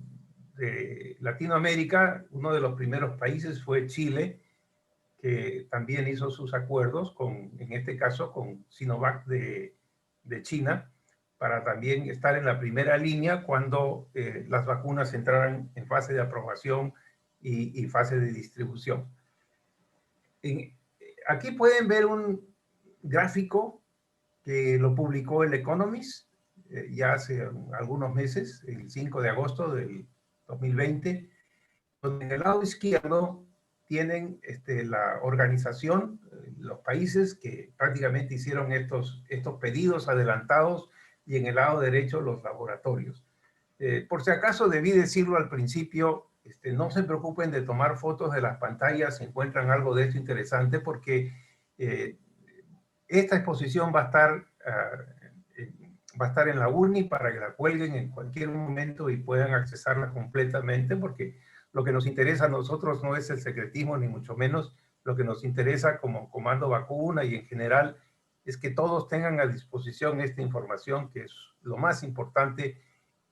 de Latinoamérica, uno de los primeros países fue Chile, que también hizo sus acuerdos en este caso, con Sinovac de China, para también estar en la primera línea cuando las vacunas entraran en fase de aprobación y fase de distribución. Aquí pueden ver un gráfico que lo publicó el Economist ya hace algunos meses, el 5 de agosto del 2020, donde en el lado izquierdo tienen la organización, los países que prácticamente hicieron estos pedidos adelantados, y en el lado derecho los laboratorios. Por si acaso debí decirlo al principio, no se preocupen de tomar fotos de las pantallas si encuentran algo de esto interesante, porque esta exposición va a estar en la UNI para que la cuelguen en cualquier momento y puedan accesarla completamente, porque lo que nos interesa a nosotros no es el secretismo, ni mucho menos. Lo que nos interesa como Comando Vacuna y en general es que todos tengan a disposición esta información, que es lo más importante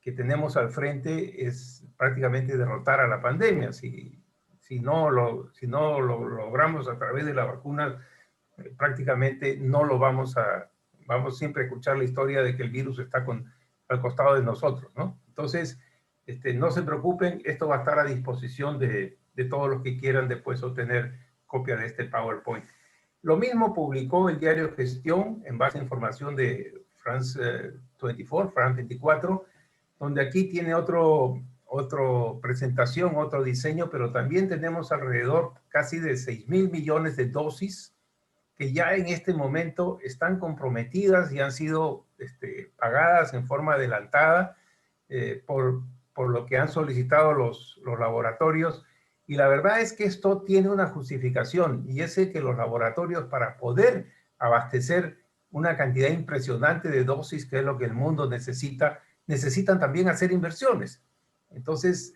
que tenemos al frente, es prácticamente derrotar a la pandemia. Si no lo logramos a través de la vacuna, prácticamente no lo vamos siempre a escuchar la historia de que el virus está al costado de nosotros, ¿no? Entonces, no se preocupen, esto va a estar a disposición de todos los que quieran después obtener copia de este PowerPoint. Lo mismo publicó el diario Gestión en base a información de France 24, donde aquí tiene otra presentación, otro diseño, pero también tenemos alrededor casi de 6.000 millones de dosis que ya en este momento están comprometidas y han sido pagadas en forma adelantada por lo que han solicitado los laboratorios. Y la verdad es que esto tiene una justificación, y es que los laboratorios, para poder abastecer una cantidad impresionante de dosis, que es lo que el mundo necesitan también hacer inversiones. Entonces,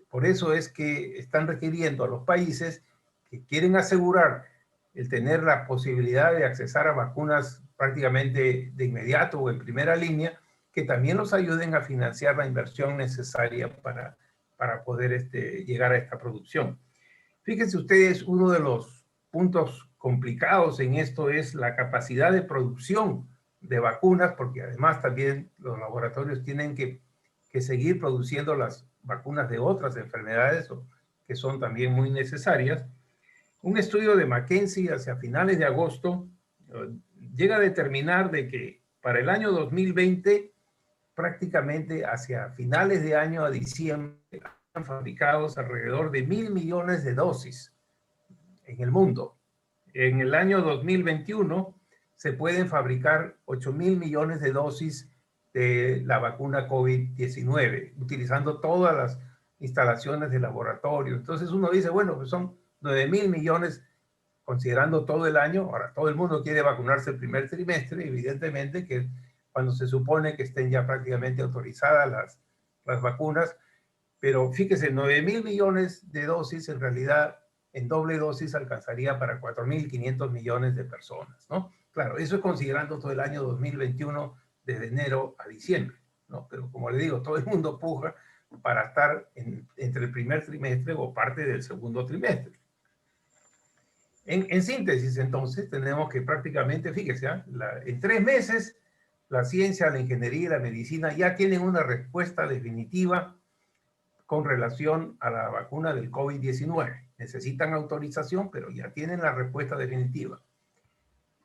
por eso es que están requiriendo a los países que quieren asegurar el tener la posibilidad de accesar a vacunas prácticamente de inmediato o en primera línea, que también los ayuden a financiar la inversión necesaria para poder llegar a esta producción. Fíjense ustedes, uno de los puntos complicados en esto es la capacidad de producción de vacunas, porque además también los laboratorios tienen que seguir produciendo las vacunas de otras enfermedades que son también muy necesarias. Un estudio de McKinsey hacia finales de agosto llega a determinar de que para el año 2020, prácticamente hacia finales de año a diciembre, han fabricado alrededor de 1.000 millones de dosis en el mundo. En el año 2021 se pueden fabricar 8.000 millones de dosis de la vacuna COVID-19, utilizando todas las instalaciones de laboratorio. Entonces uno dice, bueno, pues son 9.000 millones considerando todo el año. Ahora, todo el mundo quiere vacunarse el primer trimestre, evidentemente, que cuando se supone que estén ya prácticamente autorizadas las vacunas. Pero fíjese, 9.000 millones de dosis, en realidad, en doble dosis alcanzaría para 4.500 millones de personas, ¿no? Claro, eso es considerando todo el año 2021, desde enero a diciembre, ¿no? Pero como le digo, todo el mundo puja para estar entre el primer trimestre o parte del segundo trimestre. En síntesis, entonces, tenemos que prácticamente, fíjese, en 3 meses, la ciencia, la ingeniería y la medicina ya tienen una respuesta definitiva con relación a la vacuna del COVID-19. Necesitan autorización, pero ya tienen la respuesta definitiva.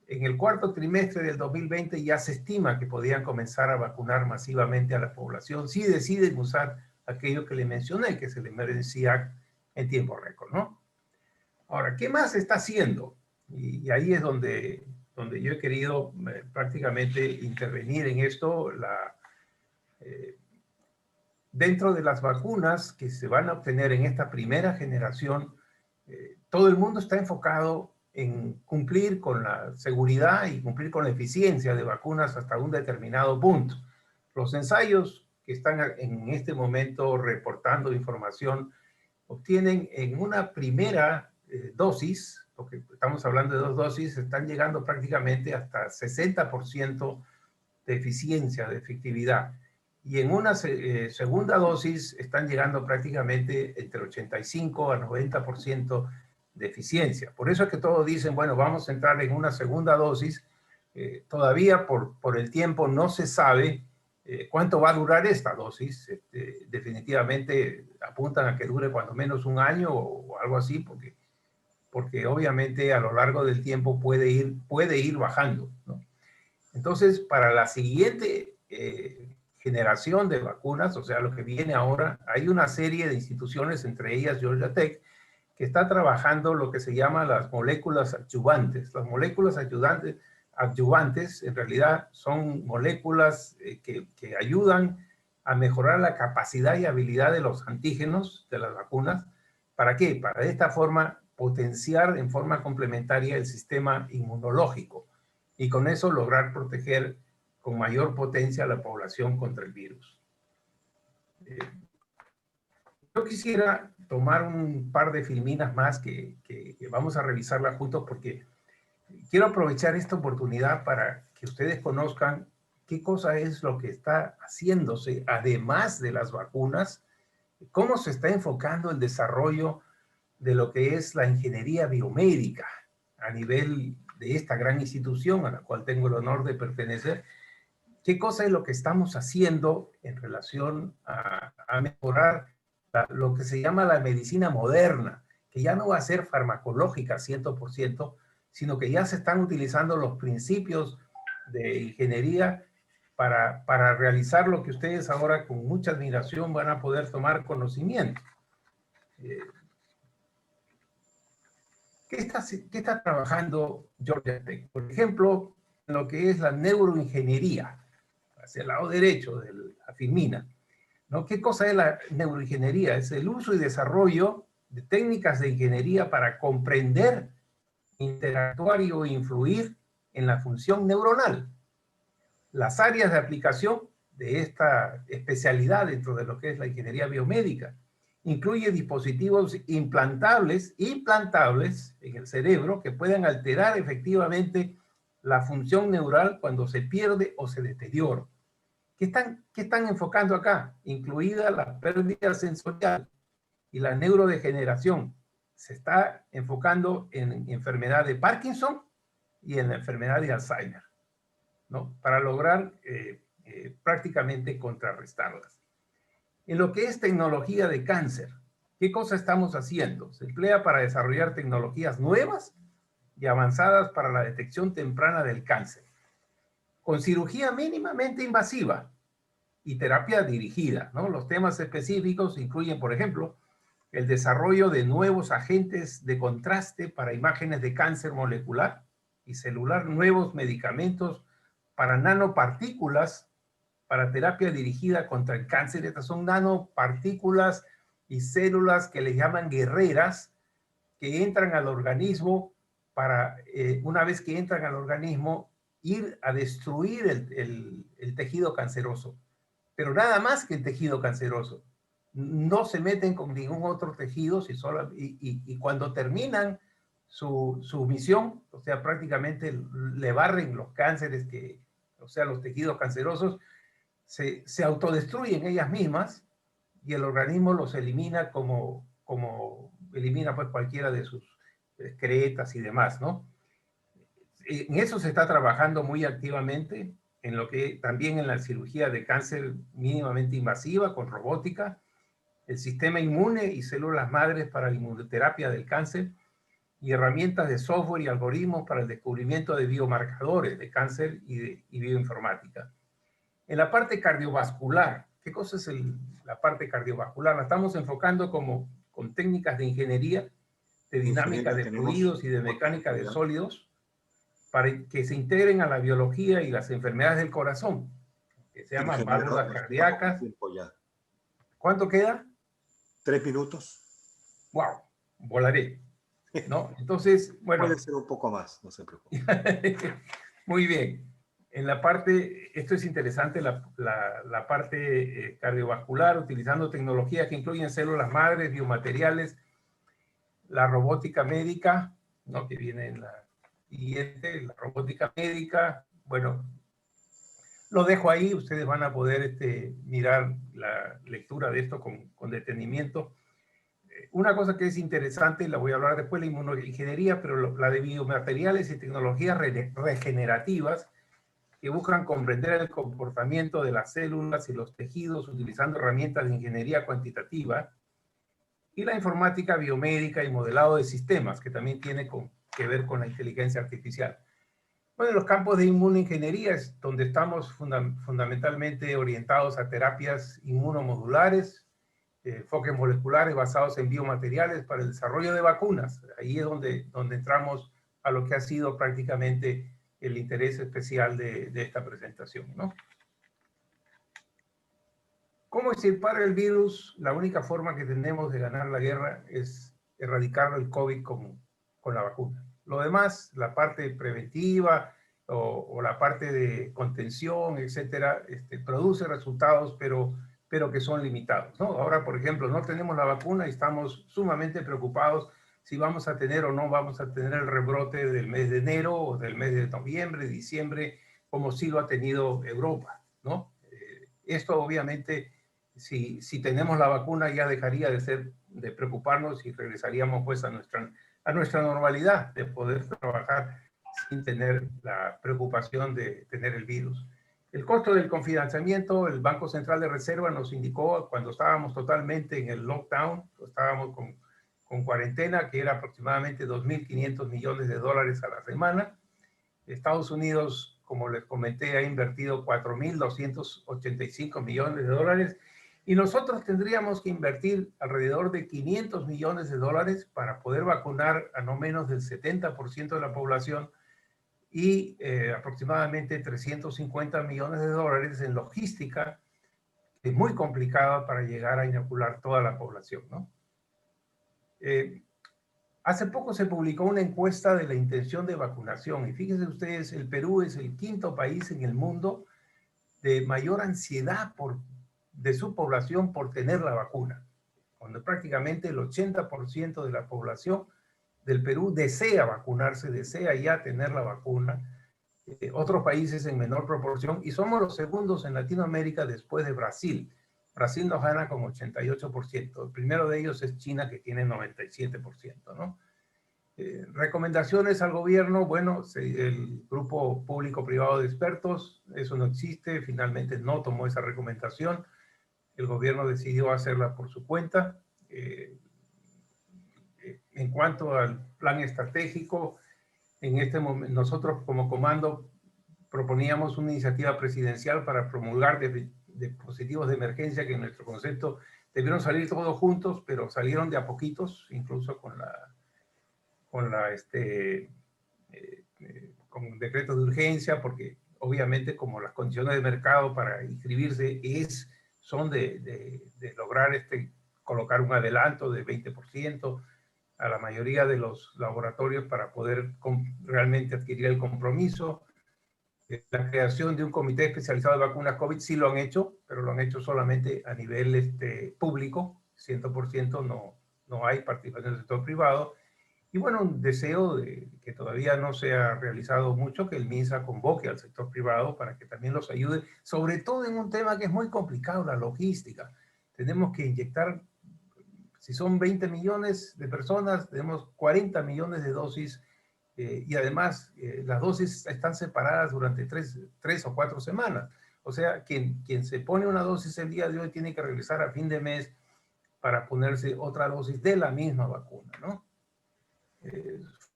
En el cuarto trimestre del 2020 ya se estima que podrían comenzar a vacunar masivamente a la población si deciden usar aquello que le mencioné, que es el Emergency Act, en tiempo récord, ¿no? Ahora, ¿qué más se está haciendo? Y ahí es donde yo he querido prácticamente intervenir en esto. Dentro de las vacunas que se van a obtener en esta primera generación, todo el mundo está enfocado en cumplir con la seguridad y cumplir con la eficiencia de vacunas hasta un determinado punto. Los ensayos que están en este momento reportando información obtienen en una primera dosis, porque estamos hablando de 2 dosis, están llegando prácticamente hasta 60% de eficiencia, de efectividad. y en una segunda dosis están llegando prácticamente entre 85 a 90% de eficiencia. Por eso es que todos dicen, bueno, vamos a entrar en una segunda dosis. Todavía por el tiempo no se sabe cuánto va a durar esta dosis. Definitivamente apuntan a que dure cuando menos un año o algo así, porque obviamente a lo largo del tiempo puede ir bajando, ¿no? Entonces, para la siguiente generación de vacunas, o sea, lo que viene ahora, hay una serie de instituciones, entre ellas Georgia Tech, que está trabajando lo que se llama las moléculas adyuvantes. Las moléculas adyuvantes en realidad son moléculas que ayudan a mejorar la capacidad y habilidad de los antígenos de las vacunas. ¿Para qué? Para de esta forma potenciar en forma complementaria el sistema inmunológico y con eso lograr proteger con mayor potencia a la población contra el virus. Yo quisiera tomar un par de filminas más que vamos a revisarlas juntos porque quiero aprovechar esta oportunidad para que ustedes conozcan qué cosa es lo que está haciéndose además de las vacunas, cómo se está enfocando el desarrollo de lo que es la ingeniería biomédica a nivel de esta gran institución a la cual tengo el honor de pertenecer. ¿Qué cosa es lo que estamos haciendo en relación a mejorar lo que se llama la medicina moderna, que ya no va a ser farmacológica 100%, sino que ya se están utilizando los principios de ingeniería para realizar lo que ustedes ahora con mucha admiración van a poder tomar conocimiento? ¿Qué está trabajando Georgia Tech? Por ejemplo, en lo que es la neuroingeniería, hacia el lado derecho de la filmina, ¿no? ¿Qué cosa es la neuroingeniería? Es el uso y desarrollo de técnicas de ingeniería para comprender, interactuar o influir en la función neuronal. Las áreas de aplicación de esta especialidad dentro de lo que es la ingeniería biomédica incluye dispositivos implantables en el cerebro que pueden alterar efectivamente la función neural cuando se pierde o se deteriora. ¿Qué están enfocando acá? Incluida la pérdida sensorial y la neurodegeneración. Se está enfocando en enfermedad de Parkinson y en la enfermedad de Alzheimer, ¿no? Para lograr prácticamente contrarrestarlas. En lo que es tecnología de cáncer, ¿qué cosa estamos haciendo? Se emplea para desarrollar tecnologías nuevas y avanzadas para la detección temprana del cáncer, con cirugía mínimamente invasiva y terapia dirigida, ¿no? Los temas específicos incluyen, por ejemplo, el desarrollo de nuevos agentes de contraste para imágenes de cáncer molecular y celular, nuevos medicamentos para nanopartículas para terapia dirigida contra el cáncer. Estas son nanopartículas y células que le llaman guerreras, que entran al organismo para, una vez que entran al organismo, ir a destruir el tejido canceroso. Pero nada más que el tejido canceroso. No se meten con ningún otro tejido y cuando terminan su misión, o sea, prácticamente le barren los cánceres, o sea, los tejidos cancerosos, se autodestruyen ellas mismas y el organismo los elimina como elimina pues cualquiera de sus excretas y demás, ¿no? En eso se está trabajando muy activamente, en lo que también en la cirugía de cáncer mínimamente invasiva con robótica, el sistema inmune y células madres para la inmunoterapia del cáncer y herramientas de software y algoritmos para el descubrimiento de biomarcadores de cáncer y bioinformática. En la parte cardiovascular, ¿qué cosa es la parte cardiovascular? La estamos enfocando con técnicas de ingeniería, de dinámica de fluidos y de mecánica de sólidos, para que se integren a la biología y las enfermedades del corazón, que se llaman válvulas cardíacas. ¿Cuánto queda? 3 minutos. ¡Wow! Volaré, ¿no? Entonces, bueno. Puede ser un poco más, no se preocupe. Muy bien. En la parte, esto es interesante, la parte cardiovascular, utilizando tecnologías que incluyen células madres, biomateriales, la robótica médica, ¿no? Que viene en la siguiente, la robótica médica, bueno, Lo dejo ahí, ustedes van a poder mirar la lectura de esto con detenimiento. Una cosa que es interesante, la voy a hablar después, la inmunoingeniería, pero la de biomateriales y tecnologías regenerativas que buscan comprender el comportamiento de las células y los tejidos utilizando herramientas de ingeniería cuantitativa, y la informática biomédica y modelado de sistemas, que también tiene que ver con la inteligencia artificial. Bueno, en los campos de inmunoingeniería es donde estamos fundamentalmente orientados a terapias inmunomodulares, enfoques moleculares basados en biomateriales para el desarrollo de vacunas. Ahí es donde entramos a lo que ha sido prácticamente el interés especial de esta presentación, ¿no? ¿Cómo extirpar el virus? La única forma que tenemos de ganar la guerra es erradicar el COVID con la vacuna. Lo demás, la parte preventiva o la parte de contención, etcétera, produce resultados, pero que son limitados, ¿no? Ahora, por ejemplo, no tenemos la vacuna y estamos sumamente preocupados si vamos a tener o no vamos a tener el rebrote del mes de enero o del mes de noviembre, diciembre, como sí lo ha tenido Europa, ¿no? Esto obviamente, si tenemos la vacuna, ya dejaría de preocuparnos y regresaríamos pues a nuestra normalidad de poder trabajar sin tener la preocupación de tener el virus. El costo del confinanciamiento, el Banco Central de Reserva nos indicó cuando estábamos totalmente en el lockdown, estábamos con cuarentena, que era aproximadamente 2.500 millones de dólares a la semana. Estados Unidos, como les comenté, ha invertido 4.285 millones de dólares y nosotros tendríamos que invertir alrededor de 500 millones de dólares para poder vacunar a no menos del 70% de la población y aproximadamente 350 millones de dólares en logística, que es muy complicada para llegar a inocular toda la población, ¿no? Hace poco se publicó una encuesta de la intención de vacunación y fíjense ustedes, el Perú es el quinto país en el mundo de mayor ansiedad de su población por tener la vacuna, cuando prácticamente el 80% de la población del Perú desea vacunarse, desea ya tener la vacuna. Otros países en menor proporción, y somos los segundos en Latinoamérica después de Brasil. Brasil nos gana con 88%. El primero de ellos es China, que tiene 97%, ¿no? Recomendaciones al gobierno, bueno, el grupo público-privado de expertos, eso no existe, finalmente no tomó esa recomendación. El gobierno decidió hacerla por su cuenta. En cuanto al plan estratégico, en este momento nosotros como comando proponíamos una iniciativa presidencial para promulgar dispositivos de emergencia que en nuestro concepto debieron salir todos juntos, pero salieron de a poquitos, incluso con decretos de urgencia, porque obviamente como las condiciones de mercado para inscribirse son de lograr colocar un adelanto de 20% a la mayoría de los laboratorios para poder realmente adquirir el compromiso. La creación de un comité especializado de vacunas COVID sí lo han hecho, pero lo han hecho solamente a nivel público, 100% no hay participación del sector privado. Y bueno, un deseo de que todavía no se ha realizado mucho, que el MINSA convoque al sector privado para que también los ayude, sobre todo en un tema que es muy complicado, la logística. Tenemos que inyectar, si son 20 millones de personas, tenemos 40 millones de dosis y además las dosis están separadas durante tres o 4 semanas. O sea, quien se pone una dosis el día de hoy tiene que regresar a fin de mes para ponerse otra dosis de la misma vacuna, ¿no?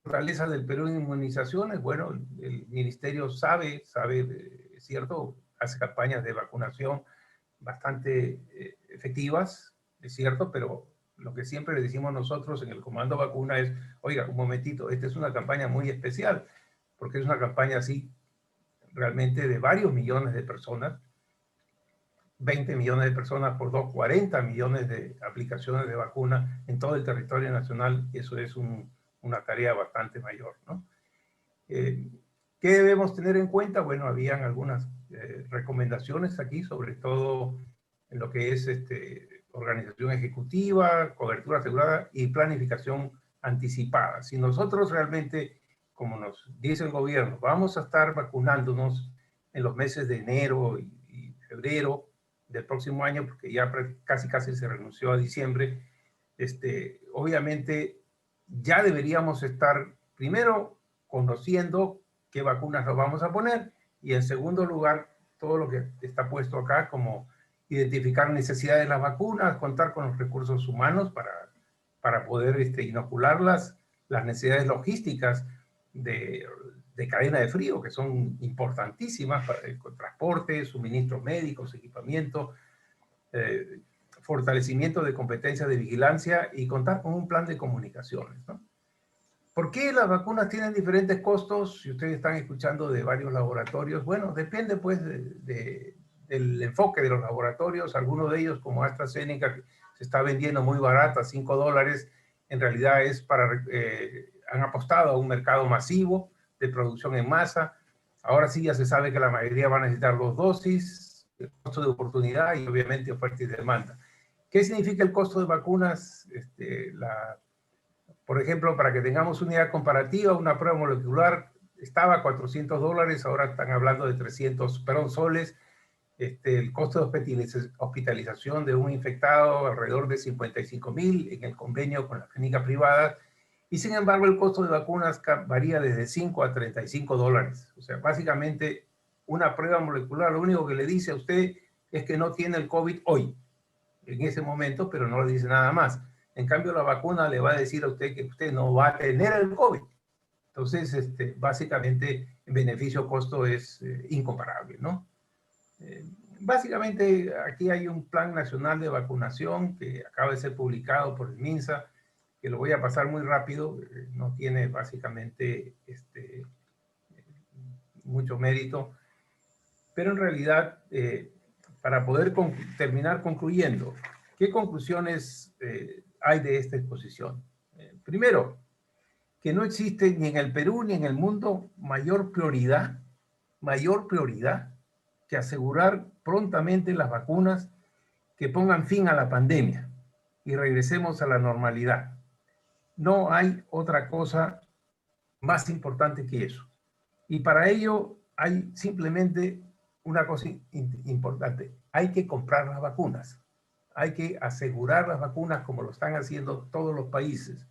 Fortaleza del Perú en inmunizaciones, bueno, el ministerio sabe, es cierto, hace campañas de vacunación bastante efectivas, es cierto, pero lo que siempre le decimos nosotros en el Comando Vacuna es, oiga, un momentito, esta es una campaña muy especial, porque es una campaña así, realmente de varios millones de personas, 20 millones de personas por 2, 40 millones de aplicaciones de vacuna en todo el territorio nacional, eso es una tarea bastante mayor, ¿no? ¿Qué debemos tener en cuenta? Bueno, habían algunas recomendaciones aquí, sobre todo en lo que es organización ejecutiva, cobertura asegurada y planificación anticipada. Si nosotros realmente, como nos dice el gobierno, vamos a estar vacunándonos en los meses de enero y febrero del próximo año, porque ya casi se renunció a diciembre, obviamente ya deberíamos estar primero conociendo qué vacunas nos vamos a poner y en segundo lugar todo lo que está puesto acá como identificar necesidades de las vacunas, contar con los recursos humanos para poder inocularlas, las necesidades logísticas de cadena de frío, que son importantísimas para el transporte, suministros médicos, equipamiento, fortalecimiento de competencias de vigilancia y contar con un plan de comunicaciones, ¿no? ¿Por qué las vacunas tienen diferentes costos? Si ustedes están escuchando de varios laboratorios, bueno, depende pues del enfoque de los laboratorios. Algunos de ellos, como AstraZeneca, que se está vendiendo muy barata, $5, en realidad es han apostado a un mercado masivo de producción en masa. Ahora sí ya se sabe que la mayoría van a necesitar 2 dosis, el costo de oportunidad y obviamente oferta y demanda. ¿Qué significa el costo de vacunas? Por ejemplo, para que tengamos una idea comparativa, una prueba molecular estaba a $400, ahora están hablando de 300 soles. El costo de hospitalización de un infectado alrededor de 55,000 en el convenio con la clínica privada. Y sin embargo, el costo de vacunas varía desde 5 a $35. O sea, básicamente una prueba molecular lo único que le dice a usted es que no tiene el COVID hoy, en ese momento, pero no le dice nada más. En cambio, la vacuna le va a decir a usted que usted no va a tener el COVID. Entonces, básicamente, el beneficio-costo es incomparable, ¿no? Básicamente, aquí hay un plan nacional de vacunación que acaba de ser publicado por el MINSA, que lo voy a pasar muy rápido, no tiene básicamente mucho mérito, pero en realidad, para poder terminar concluyendo, ¿qué conclusiones hay de esta exposición? Primero, que no existe ni en el Perú ni en el mundo mayor prioridad que asegurar prontamente las vacunas que pongan fin a la pandemia y regresemos a la normalidad. No hay otra cosa más importante que eso. Y para ello hay simplemente una cosa importante. Hay que comprar las vacunas. Hay que asegurar las vacunas como lo están haciendo todos los países.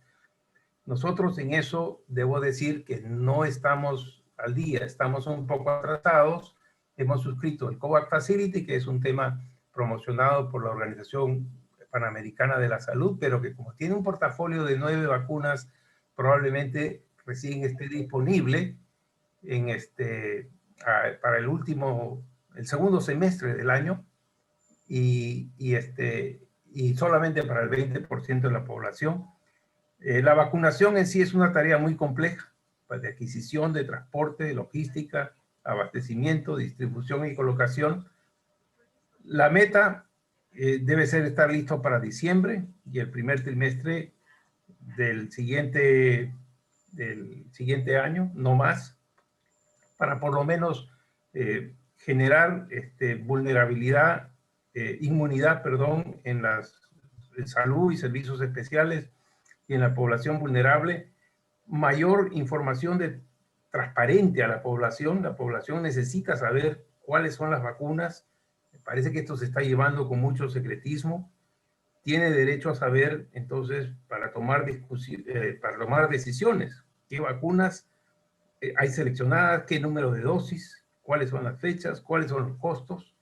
Nosotros en eso debo decir que no estamos al día, estamos un poco atrasados. Hemos suscrito el COVAX Facility, que es un tema promocionado por la Organización Panamericana de la Salud, pero que como tiene un portafolio de 9 vacunas, probablemente recién esté disponible para el segundo semestre del año y solamente para el 20% de la población. La vacunación en sí es una tarea muy compleja, de adquisición, de transporte, de logística, abastecimiento, distribución y colocación. La meta debe ser estar listo para diciembre y el primer trimestre del siguiente año, no más, para por lo menos generar inmunidad, en salud y servicios especiales y en la población vulnerable, mayor información transparente a la población. La población necesita saber cuáles son las vacunas. Me parece que esto se está llevando con mucho secretismo. Tiene derecho a saber, entonces, para tomar decisiones, qué vacunas hay seleccionadas, qué número de dosis, cuáles son las fechas, cuáles son los costos.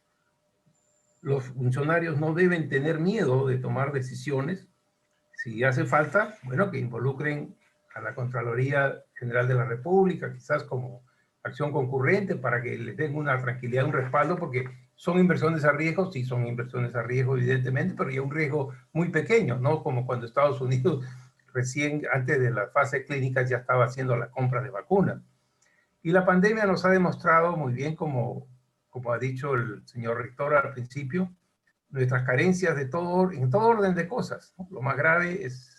Los funcionarios no deben tener miedo de tomar decisiones. Si hace falta, bueno, que involucren a la Contraloría General de la República, quizás como acción concurrente para que les den una tranquilidad, un respaldo, porque son inversiones a riesgo, sí son inversiones a riesgo evidentemente, pero ya un riesgo muy pequeño, no como cuando Estados Unidos recién antes de las fases clínicas ya estaba haciendo la compra de vacunas. Y la pandemia nos ha demostrado muy bien, como ha dicho el señor rector al principio, nuestras carencias en todo orden de cosas, ¿no? Lo más grave es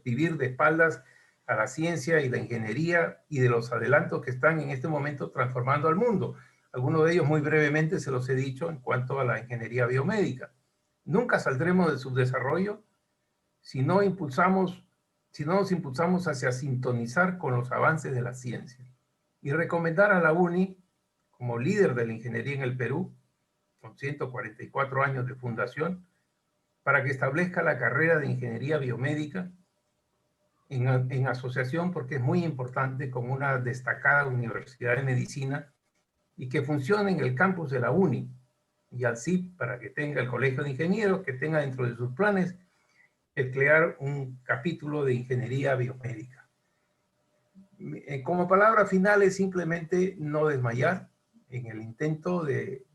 vivir de espaldas a la ciencia y la ingeniería y de los adelantos que están en este momento transformando al mundo. Algunos de ellos muy brevemente se los he dicho en cuanto a la ingeniería biomédica. Nunca saldremos del subdesarrollo si no nos impulsamos hacia sintonizar con los avances de la ciencia. Y recomendar a la UNI, como líder de la ingeniería en el Perú, con 144 años de fundación, para que establezca la carrera de ingeniería biomédica en asociación, porque es muy importante, con una destacada universidad de medicina y que funcione en el campus de la UNI, y así para que tenga el Colegio de Ingenieros, que tenga dentro de sus planes el crear un capítulo de ingeniería biomédica. Como palabra final es simplemente no desmayar en el intento de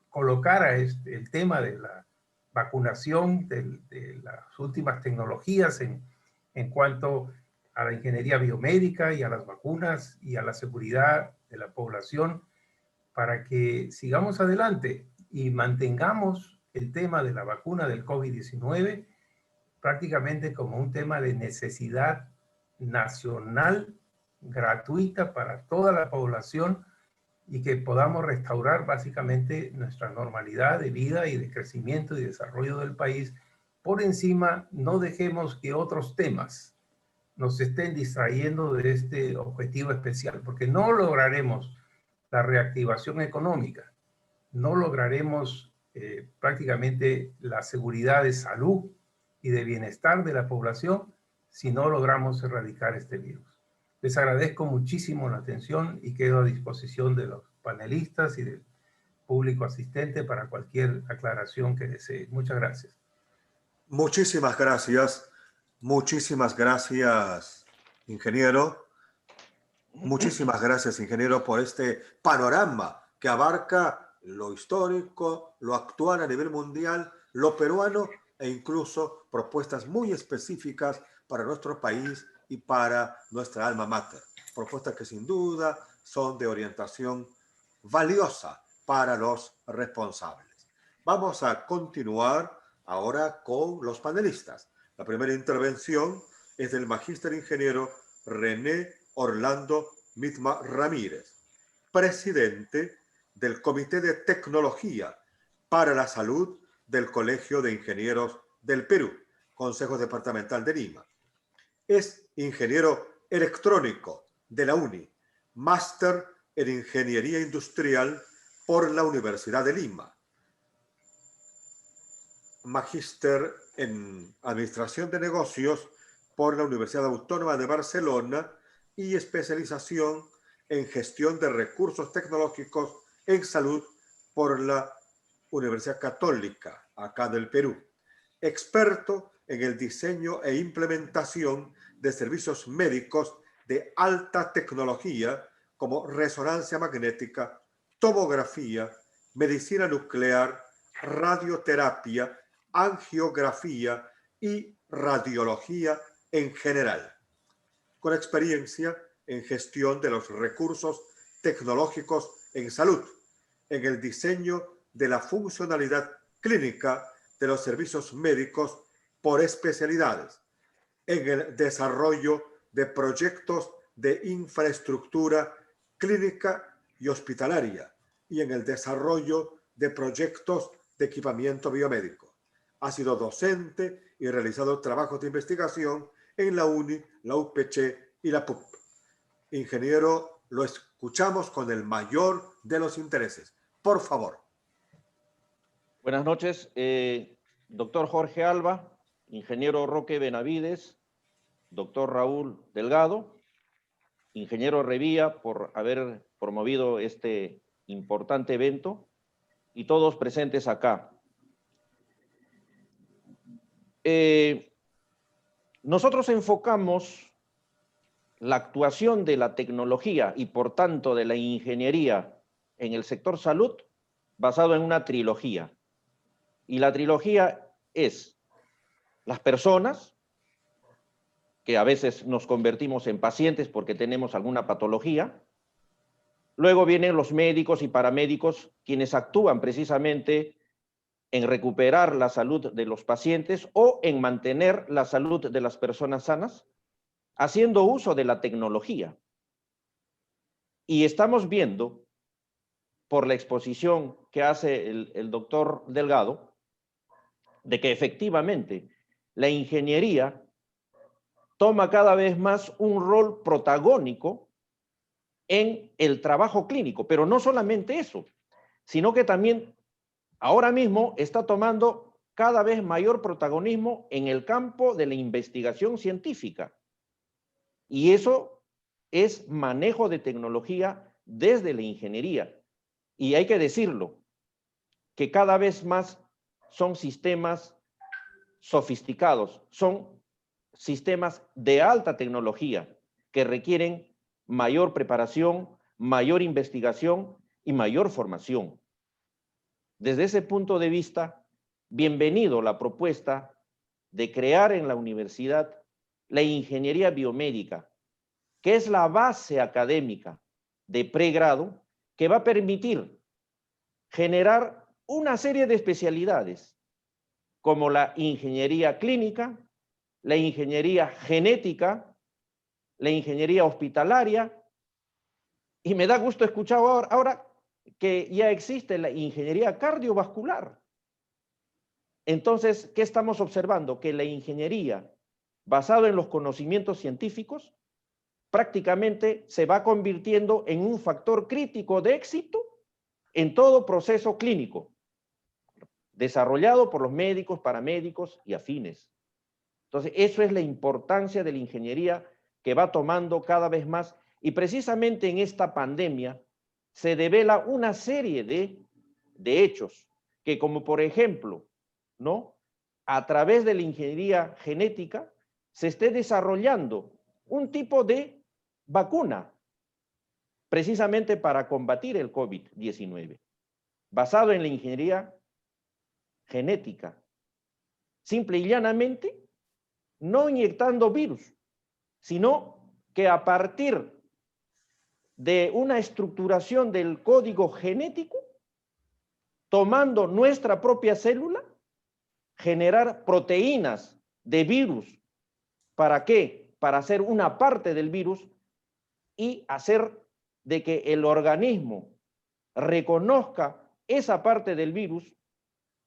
colocar el tema de la vacunación, de las últimas tecnologías en cuanto a la ingeniería biomédica y a las vacunas y a la seguridad de la población, para que sigamos adelante y mantengamos el tema de la vacuna del COVID-19 prácticamente como un tema de necesidad nacional, gratuita para toda la población, y que podamos restaurar básicamente nuestra normalidad de vida y de crecimiento y desarrollo del país. Por encima, no dejemos que otros temas nos estén distrayendo de este objetivo especial, porque no lograremos la reactivación económica, no lograremos prácticamente la seguridad de salud y de bienestar de la población si no logramos erradicar este virus. Les agradezco muchísimo la atención y quedo a disposición de los panelistas y del público asistente para cualquier aclaración que desee. Muchas gracias. Muchísimas gracias, ingeniero. Muchísimas gracias, ingeniero, por este panorama que abarca lo histórico, lo actual a nivel mundial, lo peruano e incluso propuestas muy específicas para nuestro país y para nuestra alma mater. Propuestas que sin duda son de orientación valiosa para los responsables. Vamos a continuar ahora con los panelistas. La primera intervención es del magíster ingeniero René Orlando Mitma Ramírez, presidente del Comité de Tecnología para la Salud del Colegio de Ingenieros del Perú, Consejo Departamental de Lima. Es ingeniero electrónico de la UNI, máster en Ingeniería Industrial por la Universidad de Lima, magíster en Administración de Negocios por la Universidad Autónoma de Barcelona y especialización en Gestión de Recursos Tecnológicos en Salud por la Universidad Católica, acá del Perú. Experto en el diseño e implementación de servicios médicos de alta tecnología como resonancia magnética, tomografía, medicina nuclear, radioterapia, angiografía y radiología en general, con experiencia en gestión de los recursos tecnológicos en salud, en el diseño de la funcionalidad clínica de los servicios médicos por especialidades, en el desarrollo de proyectos de infraestructura clínica y hospitalaria y en el desarrollo de proyectos de equipamiento biomédico. Ha sido docente y realizado trabajos de investigación en la UNI, la UPC y la PUC. Ingeniero, lo escuchamos con el mayor de los intereses. Por favor. Buenas noches, doctor Jorge Alba, ingeniero Roque Benavides, doctor Raúl Delgado, ingeniero Revilla por haber promovido este importante evento y todos presentes acá. Nosotros enfocamos la actuación de la tecnología y por tanto de la ingeniería en el sector salud basado en una trilogía. Y la trilogía es las personas, que a veces nos convertimos en pacientes porque tenemos alguna patología. Luego vienen los médicos y paramédicos, quienes actúan precisamente en recuperar la salud de los pacientes o en mantener la salud de las personas sanas, haciendo uso de la tecnología. Y estamos viendo, por la exposición que hace el doctor Delgado, de que efectivamente la ingeniería toma cada vez más un rol protagónico en el trabajo clínico, pero no solamente eso, sino que también ahora mismo está tomando cada vez mayor protagonismo en el campo de la investigación científica. Y eso es manejo de tecnología desde la ingeniería. Y hay que decirlo, que cada vez más son sistemas sofisticados, son sistemas de alta tecnología que requieren mayor preparación, mayor investigación y mayor formación. Desde ese punto de vista, bienvenido la propuesta de crear en la universidad la ingeniería biomédica, que es la base académica de pregrado que va a permitir generar una serie de especialidades, como la ingeniería clínica, la ingeniería genética, la ingeniería hospitalaria, y me da gusto escuchar ahora que ya existe la ingeniería cardiovascular. Entonces, ¿qué estamos observando? Que la ingeniería basada en los conocimientos científicos prácticamente se va convirtiendo en un factor crítico de éxito en todo proceso clínico, desarrollado por los médicos, paramédicos y afines. Entonces, eso es la importancia de la ingeniería que va tomando cada vez más, y precisamente en esta pandemia se devela una serie de hechos que, como por ejemplo, ¿no?, a través de la ingeniería genética se esté desarrollando un tipo de vacuna precisamente para combatir el COVID-19, basado en la ingeniería genética, simple y llanamente no inyectando virus, sino que a partir de una estructuración del código genético, tomando nuestra propia célula, generar proteínas de virus. ¿Para qué? Para hacer una parte del virus y hacer de que el organismo reconozca esa parte del virus,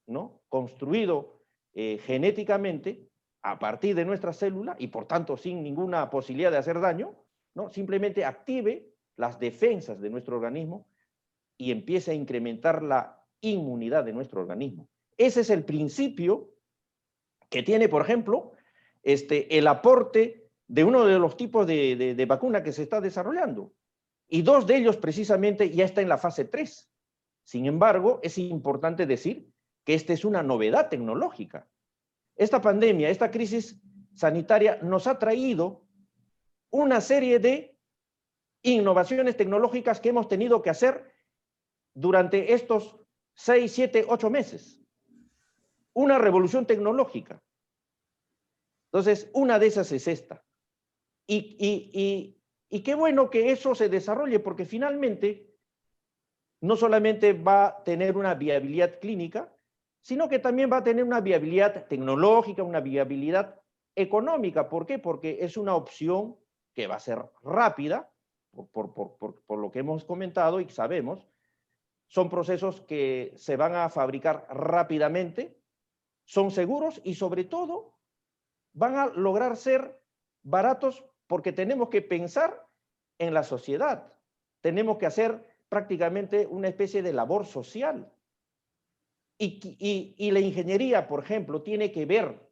¿no?, construido genéticamente a partir de nuestra célula y por tanto sin ninguna posibilidad de hacer daño, ¿no?, simplemente active las defensas de nuestro organismo y empiece a incrementar la inmunidad de nuestro organismo. Ese es el principio que tiene, por ejemplo, el aporte de uno de los tipos de vacuna que se está desarrollando. Y dos de ellos precisamente ya está en la fase 3. Sin embargo, es importante decir que esta es una novedad tecnológica. Esta pandemia, esta crisis sanitaria nos ha traído una serie de innovaciones tecnológicas que hemos tenido que hacer durante estos 6, 7, 8 meses. Una revolución tecnológica. Entonces, una de esas es esta. Y qué bueno que eso se desarrolle, porque finalmente no solamente va a tener una viabilidad clínica, sino que también va a tener una viabilidad tecnológica, una viabilidad económica. ¿Por qué? Porque es una opción que va a ser rápida, por lo que hemos comentado y sabemos. Son procesos que se van a fabricar rápidamente, son seguros y sobre todo van a lograr ser baratos, porque tenemos que pensar en la sociedad. Tenemos que hacer prácticamente una especie de labor social. Y la ingeniería, por ejemplo, tiene que ver,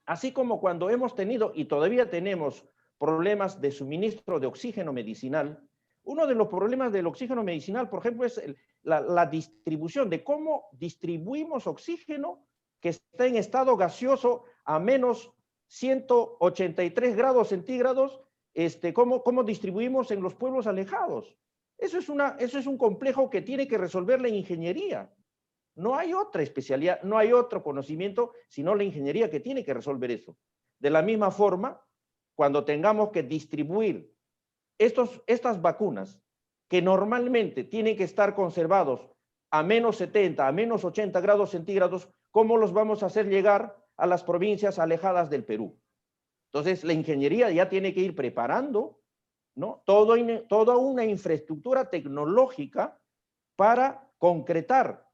así como cuando hemos tenido y todavía tenemos problemas de suministro de oxígeno medicinal, uno de los problemas del oxígeno medicinal, por ejemplo, es la distribución, de cómo distribuimos oxígeno que está en estado gaseoso a menos 183 grados centígrados, cómo distribuimos en los pueblos alejados. Eso es un complejo que tiene que resolver la ingeniería. No hay otra especialidad, no hay otro conocimiento, sino la ingeniería que tiene que resolver eso. De la misma forma, cuando tengamos que distribuir estas vacunas, que normalmente tienen que estar conservados a menos 70, a menos 80 grados centígrados, ¿cómo los vamos a hacer llegar a las provincias alejadas del Perú? Entonces, la ingeniería ya tiene que ir preparando, ¿no?, toda una infraestructura tecnológica para concretar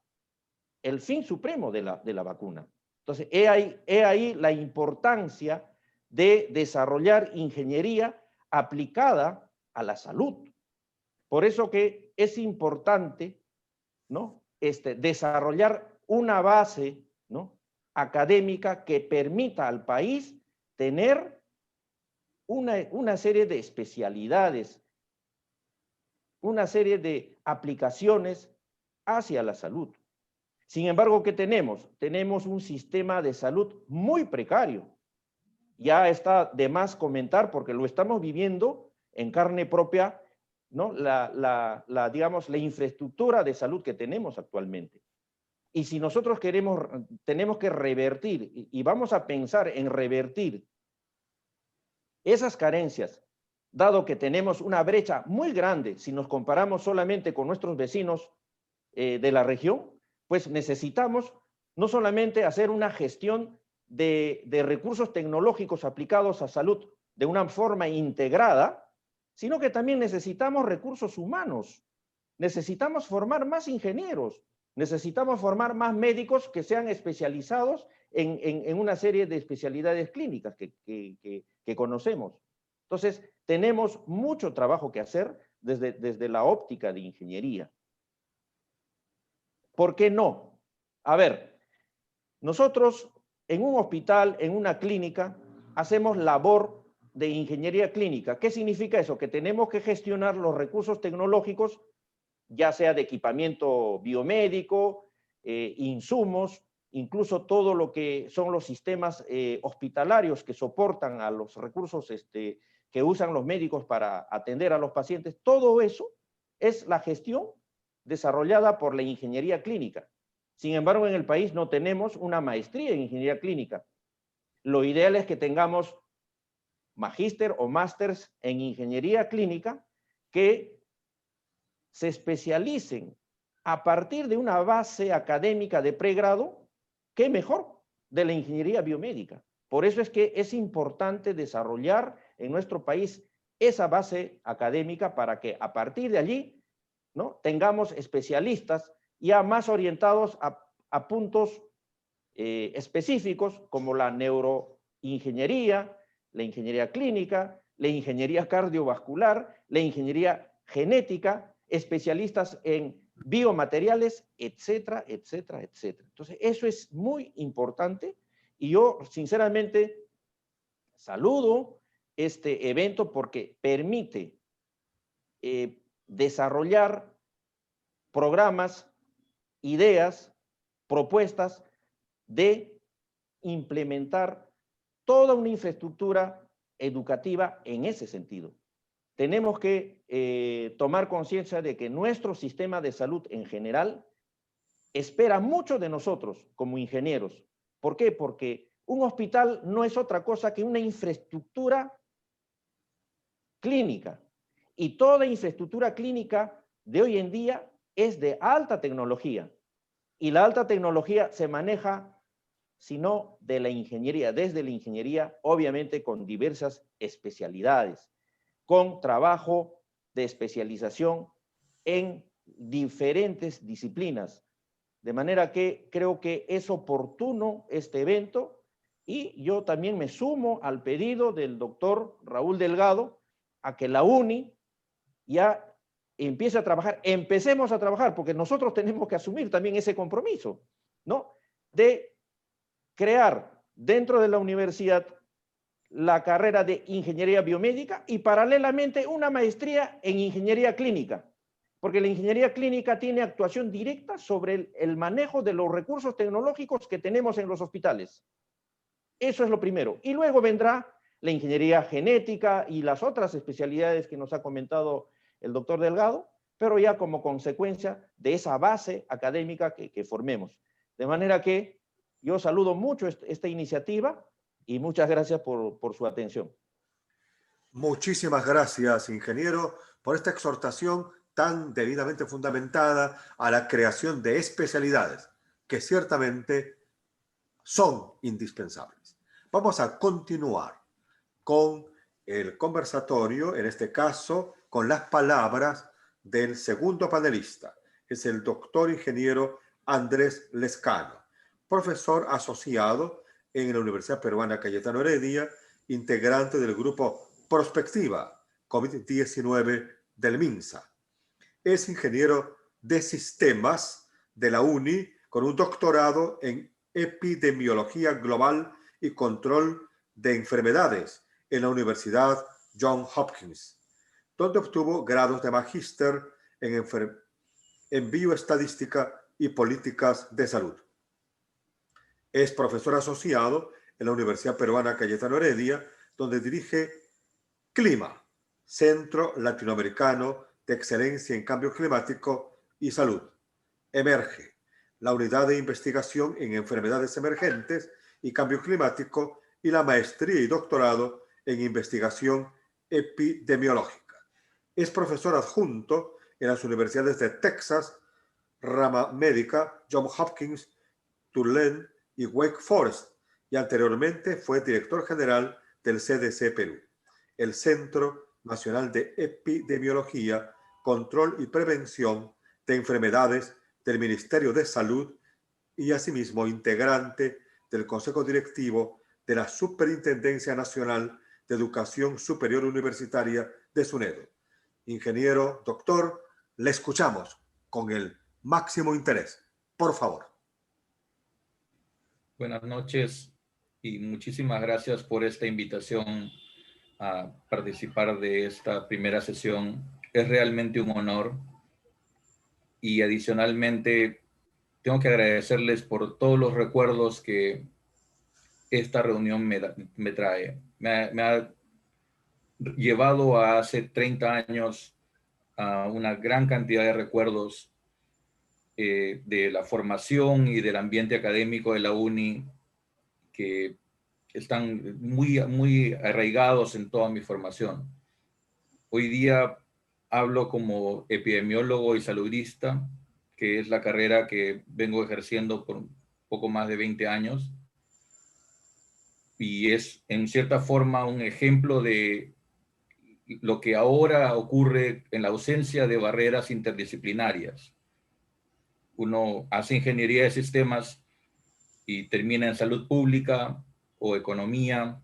el fin supremo de la vacuna. Entonces, he ahí la importancia de desarrollar ingeniería aplicada a la salud, Por eso que es importante, ¿no? Desarrollar una base, ¿no?, académica que permita al país tener una serie de especialidades, una serie de aplicaciones hacia la salud. Sin embargo, ¿qué tenemos? Tenemos un sistema de salud muy precario. Ya está de más comentar porque lo estamos viviendo en carne propia, ¿no? Digamos, la infraestructura de salud que tenemos actualmente. Y si nosotros tenemos que revertir y vamos a pensar en revertir esas carencias, dado que tenemos una brecha muy grande si nos comparamos solamente con nuestros vecinos de la región, pues necesitamos no solamente hacer una gestión de recursos tecnológicos aplicados a salud de una forma integrada, sino que también necesitamos recursos humanos, necesitamos formar más ingenieros, necesitamos formar más médicos que sean especializados en una serie de especialidades clínicas que conocemos. Entonces, tenemos mucho trabajo que hacer desde la óptica de ingeniería. ¿Por qué no? A ver, nosotros en un hospital, en una clínica, hacemos labor de ingeniería clínica. ¿Qué significa eso? Que tenemos que gestionar los recursos tecnológicos, ya sea de equipamiento biomédico, insumos, incluso todo lo que son los sistemas hospitalarios que soportan a los recursos que usan los médicos para atender a los pacientes. Todo eso es la gestión desarrollada por la ingeniería clínica. Sin embargo, en el país no tenemos una maestría en ingeniería clínica. Lo ideal es que tengamos magíster o másters en ingeniería clínica que se especialicen a partir de una base académica de pregrado, ¿qué mejor? De la ingeniería biomédica. Por eso es que es importante desarrollar en nuestro país esa base académica para que a partir de allí, ¿no?, tengamos especialistas ya más orientados a puntos específicos como la neuroingeniería, la ingeniería clínica, la ingeniería cardiovascular, la ingeniería genética, especialistas en biomateriales, etcétera, etcétera, etcétera. Entonces, eso es muy importante y yo, sinceramente, saludo este evento porque permite desarrollar programas, ideas, propuestas de implementar toda una infraestructura educativa en ese sentido. Tenemos que tomar conciencia de que nuestro sistema de salud en general espera mucho de nosotros como ingenieros. ¿Por qué? Porque un hospital no es otra cosa que una infraestructura clínica. Y toda infraestructura clínica de hoy en día es de alta tecnología. Y la alta tecnología se maneja, sino de la ingeniería, desde la ingeniería, obviamente con diversas especialidades, con trabajo de especialización en diferentes disciplinas. De manera que creo que es oportuno este evento y yo también me sumo al pedido del doctor Raúl Delgado a que la UNI ya empiece a trabajar, empecemos a trabajar, porque nosotros tenemos que asumir también ese compromiso, ¿no?, de crear dentro de la universidad la carrera de ingeniería biomédica y paralelamente una maestría en ingeniería clínica, porque la ingeniería clínica tiene actuación directa sobre el manejo de los recursos tecnológicos que tenemos en los hospitales. Eso es lo primero. Y luego vendrá la ingeniería genética y las otras especialidades que nos ha comentado el doctor Delgado, pero ya como consecuencia de esa base académica que formemos. De manera que yo saludo mucho esta iniciativa y muchas gracias por su atención. Muchísimas gracias, ingeniero, por esta exhortación tan debidamente fundamentada a la creación de especialidades que ciertamente son indispensables. Vamos a continuar con el conversatorio, en este caso con las palabras del segundo panelista. Es el doctor ingeniero Andrés Lezcano, profesor asociado en la Universidad Peruana Cayetano Heredia, integrante del grupo Prospectiva COVID-19 del MINSA. Es ingeniero de sistemas de la UNI con un doctorado en epidemiología global y control de enfermedades en la Universidad Johns Hopkins, donde obtuvo grados de magíster en bioestadística y políticas de salud. Es profesor asociado en la Universidad Peruana Cayetano Heredia, donde dirige Clima, Centro Latinoamericano de Excelencia en Cambio Climático y Salud. Emerge, la Unidad de Investigación en Enfermedades Emergentes y Cambio Climático y la Maestría y Doctorado en Investigación Epidemiológica. Es profesor adjunto en las universidades de Texas, Rama Médica, Johns Hopkins, Tulane y Wake Forest, y anteriormente fue director general del CDC Perú, el Centro Nacional de Epidemiología, Control y Prevención de Enfermedades del Ministerio de Salud y asimismo integrante del Consejo Directivo de la Superintendencia Nacional de Educación Superior Universitaria de SUNEDO. Ingeniero, doctor, le escuchamos con el máximo interés. Por favor. Buenas noches y muchísimas gracias por esta invitación a participar de esta primera sesión. Es realmente un honor y adicionalmente tengo que agradecerles por todos los recuerdos que esta reunión me trae. Me ha llevado a hace 30 años a una gran cantidad de recuerdos de la formación y del ambiente académico de la UNI que están muy arraigados en toda mi formación. Hoy día hablo como epidemiólogo y saludista, que es la carrera que vengo ejerciendo por un poco más de 20 años. Y es en cierta forma un ejemplo de lo que ahora ocurre en la ausencia de barreras interdisciplinarias. Uno hace ingeniería de sistemas y termina en salud pública o economía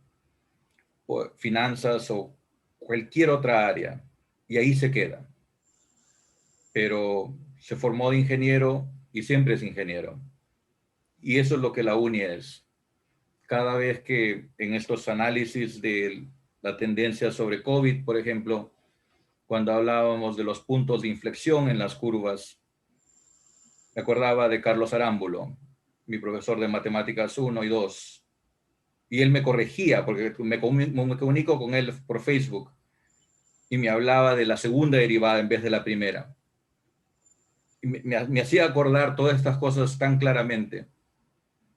o finanzas o cualquier otra área y ahí se queda. Pero se formó de ingeniero y siempre es ingeniero. Y eso es lo que la UNI es. Cada vez que en estos análisis de la tendencia sobre COVID, por ejemplo, cuando hablábamos de los puntos de inflexión en las curvas, me acordaba de Carlos Arámbulo, mi profesor de matemáticas 1 y 2. Y él me corregía, porque me comunico con él por Facebook, y me hablaba de la segunda derivada en vez de la primera. Y me hacía acordar todas estas cosas tan claramente.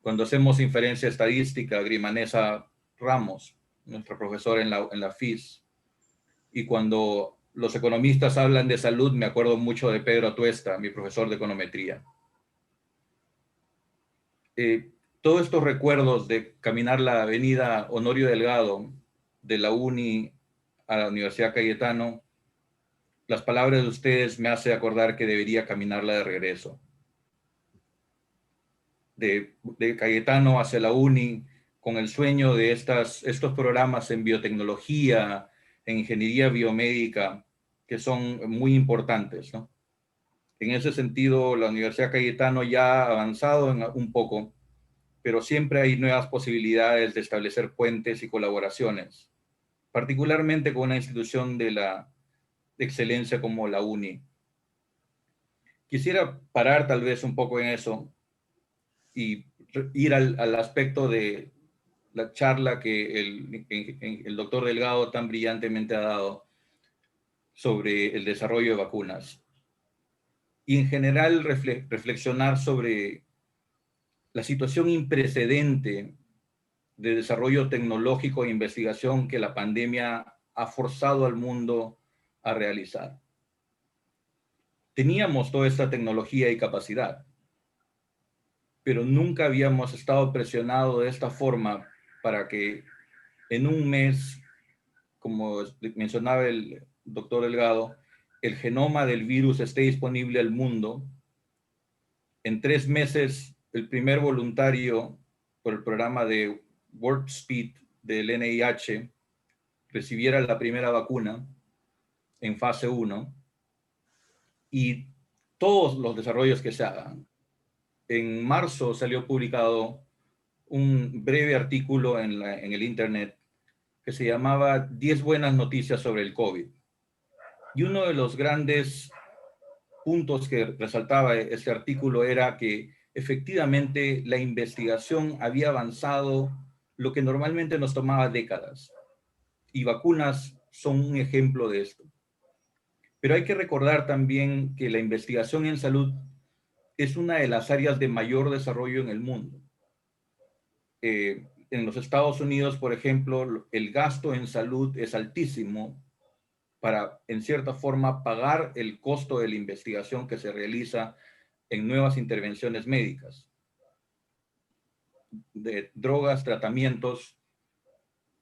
Cuando hacemos inferencia estadística, Grimanesa Ramos, nuestro profesor en la FIS, y cuando los economistas hablan de salud, me acuerdo mucho de Pedro Atuesta, mi profesor de econometría. Todos estos recuerdos de caminar la avenida Honorio Delgado de la UNI a la Universidad Cayetano, las palabras de ustedes me hacen acordar que debería caminarla de regreso. De Cayetano hacia la UNI, con el sueño de estos programas en biotecnología, en ingeniería biomédica, que son muy importantes, ¿no? En ese sentido, la Universidad Cayetano ya ha avanzado un poco, pero siempre hay nuevas posibilidades de establecer puentes y colaboraciones, particularmente con una institución de excelencia como la UNI. Quisiera parar tal vez un poco en eso y ir al aspecto de la charla que el doctor Delgado tan brillantemente ha dado sobre el desarrollo de vacunas. Y en general reflexionar sobre la situación imprecedente de desarrollo tecnológico e investigación que la pandemia ha forzado al mundo a realizar. Teníamos toda esta tecnología y capacidad, pero nunca habíamos estado presionados de esta forma para que en un mes, como mencionaba el doctor Delgado, el genoma del virus esté disponible al mundo. En 3 meses, el primer voluntario por el programa de Warp Speed del NIH recibiera la primera vacuna en fase 1 y todos los desarrollos que se hagan. En marzo salió publicado un breve artículo en el Internet que se llamaba 10 buenas noticias sobre el COVID. Y uno de los grandes puntos que resaltaba este artículo era que efectivamente la investigación había avanzado lo que normalmente nos tomaba décadas. Y vacunas son un ejemplo de esto. Pero hay que recordar también que la investigación en salud es una de las áreas de mayor desarrollo en el mundo. En los Estados Unidos, por ejemplo, el gasto en salud es altísimo para, en cierta forma, pagar el costo de la investigación que se realiza en nuevas intervenciones médicas, de drogas, tratamientos,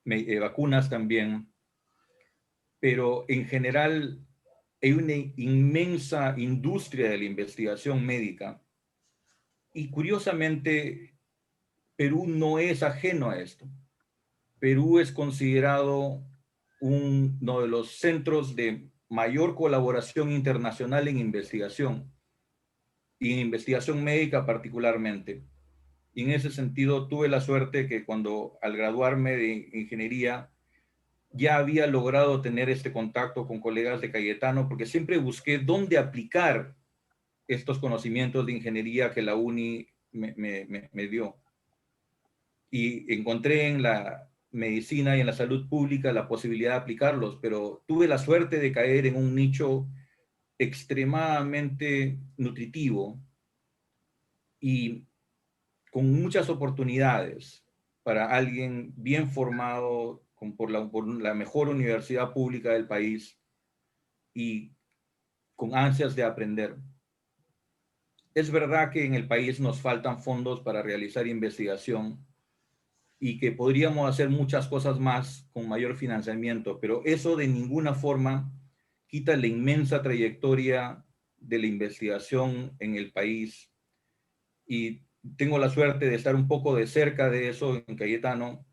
vacunas también. Pero en general hay una inmensa industria de la investigación médica y curiosamente Perú no es ajeno a esto. Perú es considerado uno de los centros de mayor colaboración internacional en investigación y en investigación médica particularmente. Y en ese sentido tuve la suerte que cuando al graduarme de ingeniería ya había logrado tener este contacto con colegas de Cayetano porque siempre busqué dónde aplicar estos conocimientos de ingeniería que la UNI me dio. Y encontré en la medicina y en la salud pública la posibilidad de aplicarlos, pero tuve la suerte de caer en un nicho extremadamente nutritivo y con muchas oportunidades para alguien bien formado por la mejor universidad pública del país y con ansias de aprender. Es verdad que en el país nos faltan fondos para realizar investigación y que podríamos hacer muchas cosas más con mayor financiamiento, pero eso de ninguna forma quita la inmensa trayectoria de la investigación en el país. Y tengo la suerte de estar un poco de cerca de eso en Cayetano,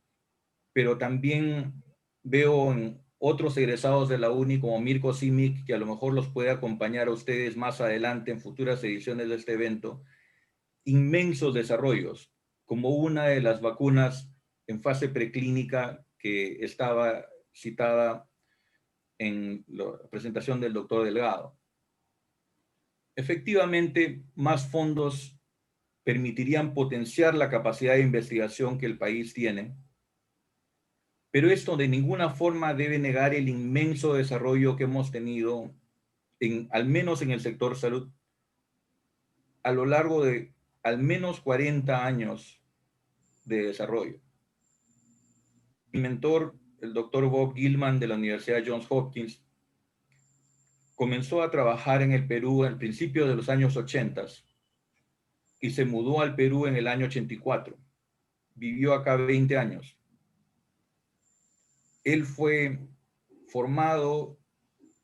pero también veo en otros egresados de la UNI como Mirko Simic, que a lo mejor los puede acompañar a ustedes más adelante en futuras ediciones de este evento, inmensos desarrollos, como una de las vacunas en fase preclínica que estaba citada en la presentación del doctor Delgado. Efectivamente, más fondos permitirían potenciar la capacidad de investigación que el país tiene, pero esto de ninguna forma debe negar el inmenso desarrollo que hemos tenido, al menos en el sector salud, a lo largo de al menos 40 años de desarrollo. Mi mentor, el doctor Bob Gilman de la Universidad Johns Hopkins, comenzó a trabajar en el Perú al principio de los años 80 y se mudó al Perú en el año 84. Vivió acá 20 años. Él fue formado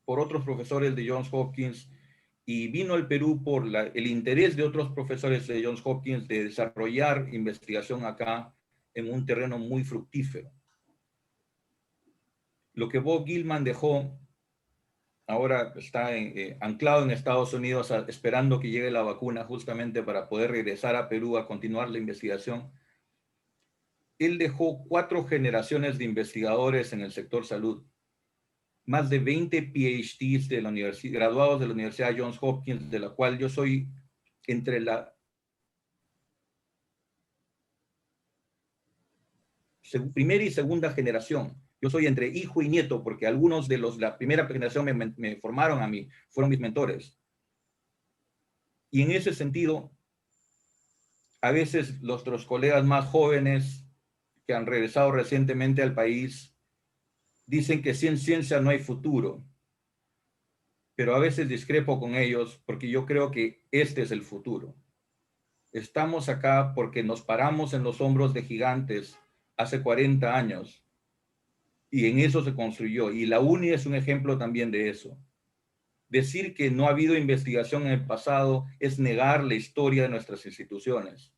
por otros profesores de Johns Hopkins y vino al Perú por el interés de otros profesores de Johns Hopkins de desarrollar investigación acá en un terreno muy fructífero. Lo que Bob Gilman dejó, ahora está anclado en Estados Unidos esperando que llegue la vacuna justamente para poder regresar a Perú a continuar la investigación. Él dejó 4 generaciones de investigadores en el sector salud, más de 20 PhDs de la graduados de la Universidad Johns Hopkins, de la cual yo soy entre la primera y segunda generación. Yo soy entre hijo y nieto, porque algunos de la primera generación me formaron a mí, fueron mis mentores. Y en ese sentido, a veces nuestros colegas más jóvenes que han regresado recientemente al país dicen que sin ciencia no hay futuro. Pero a veces discrepo con ellos porque yo creo que este es el futuro. Estamos acá porque nos paramos en los hombros de gigantes hace 40 años y en eso se construyó. Y la UNI es un ejemplo también de eso. Decir que no ha habido investigación en el pasado es negar la historia de nuestras instituciones.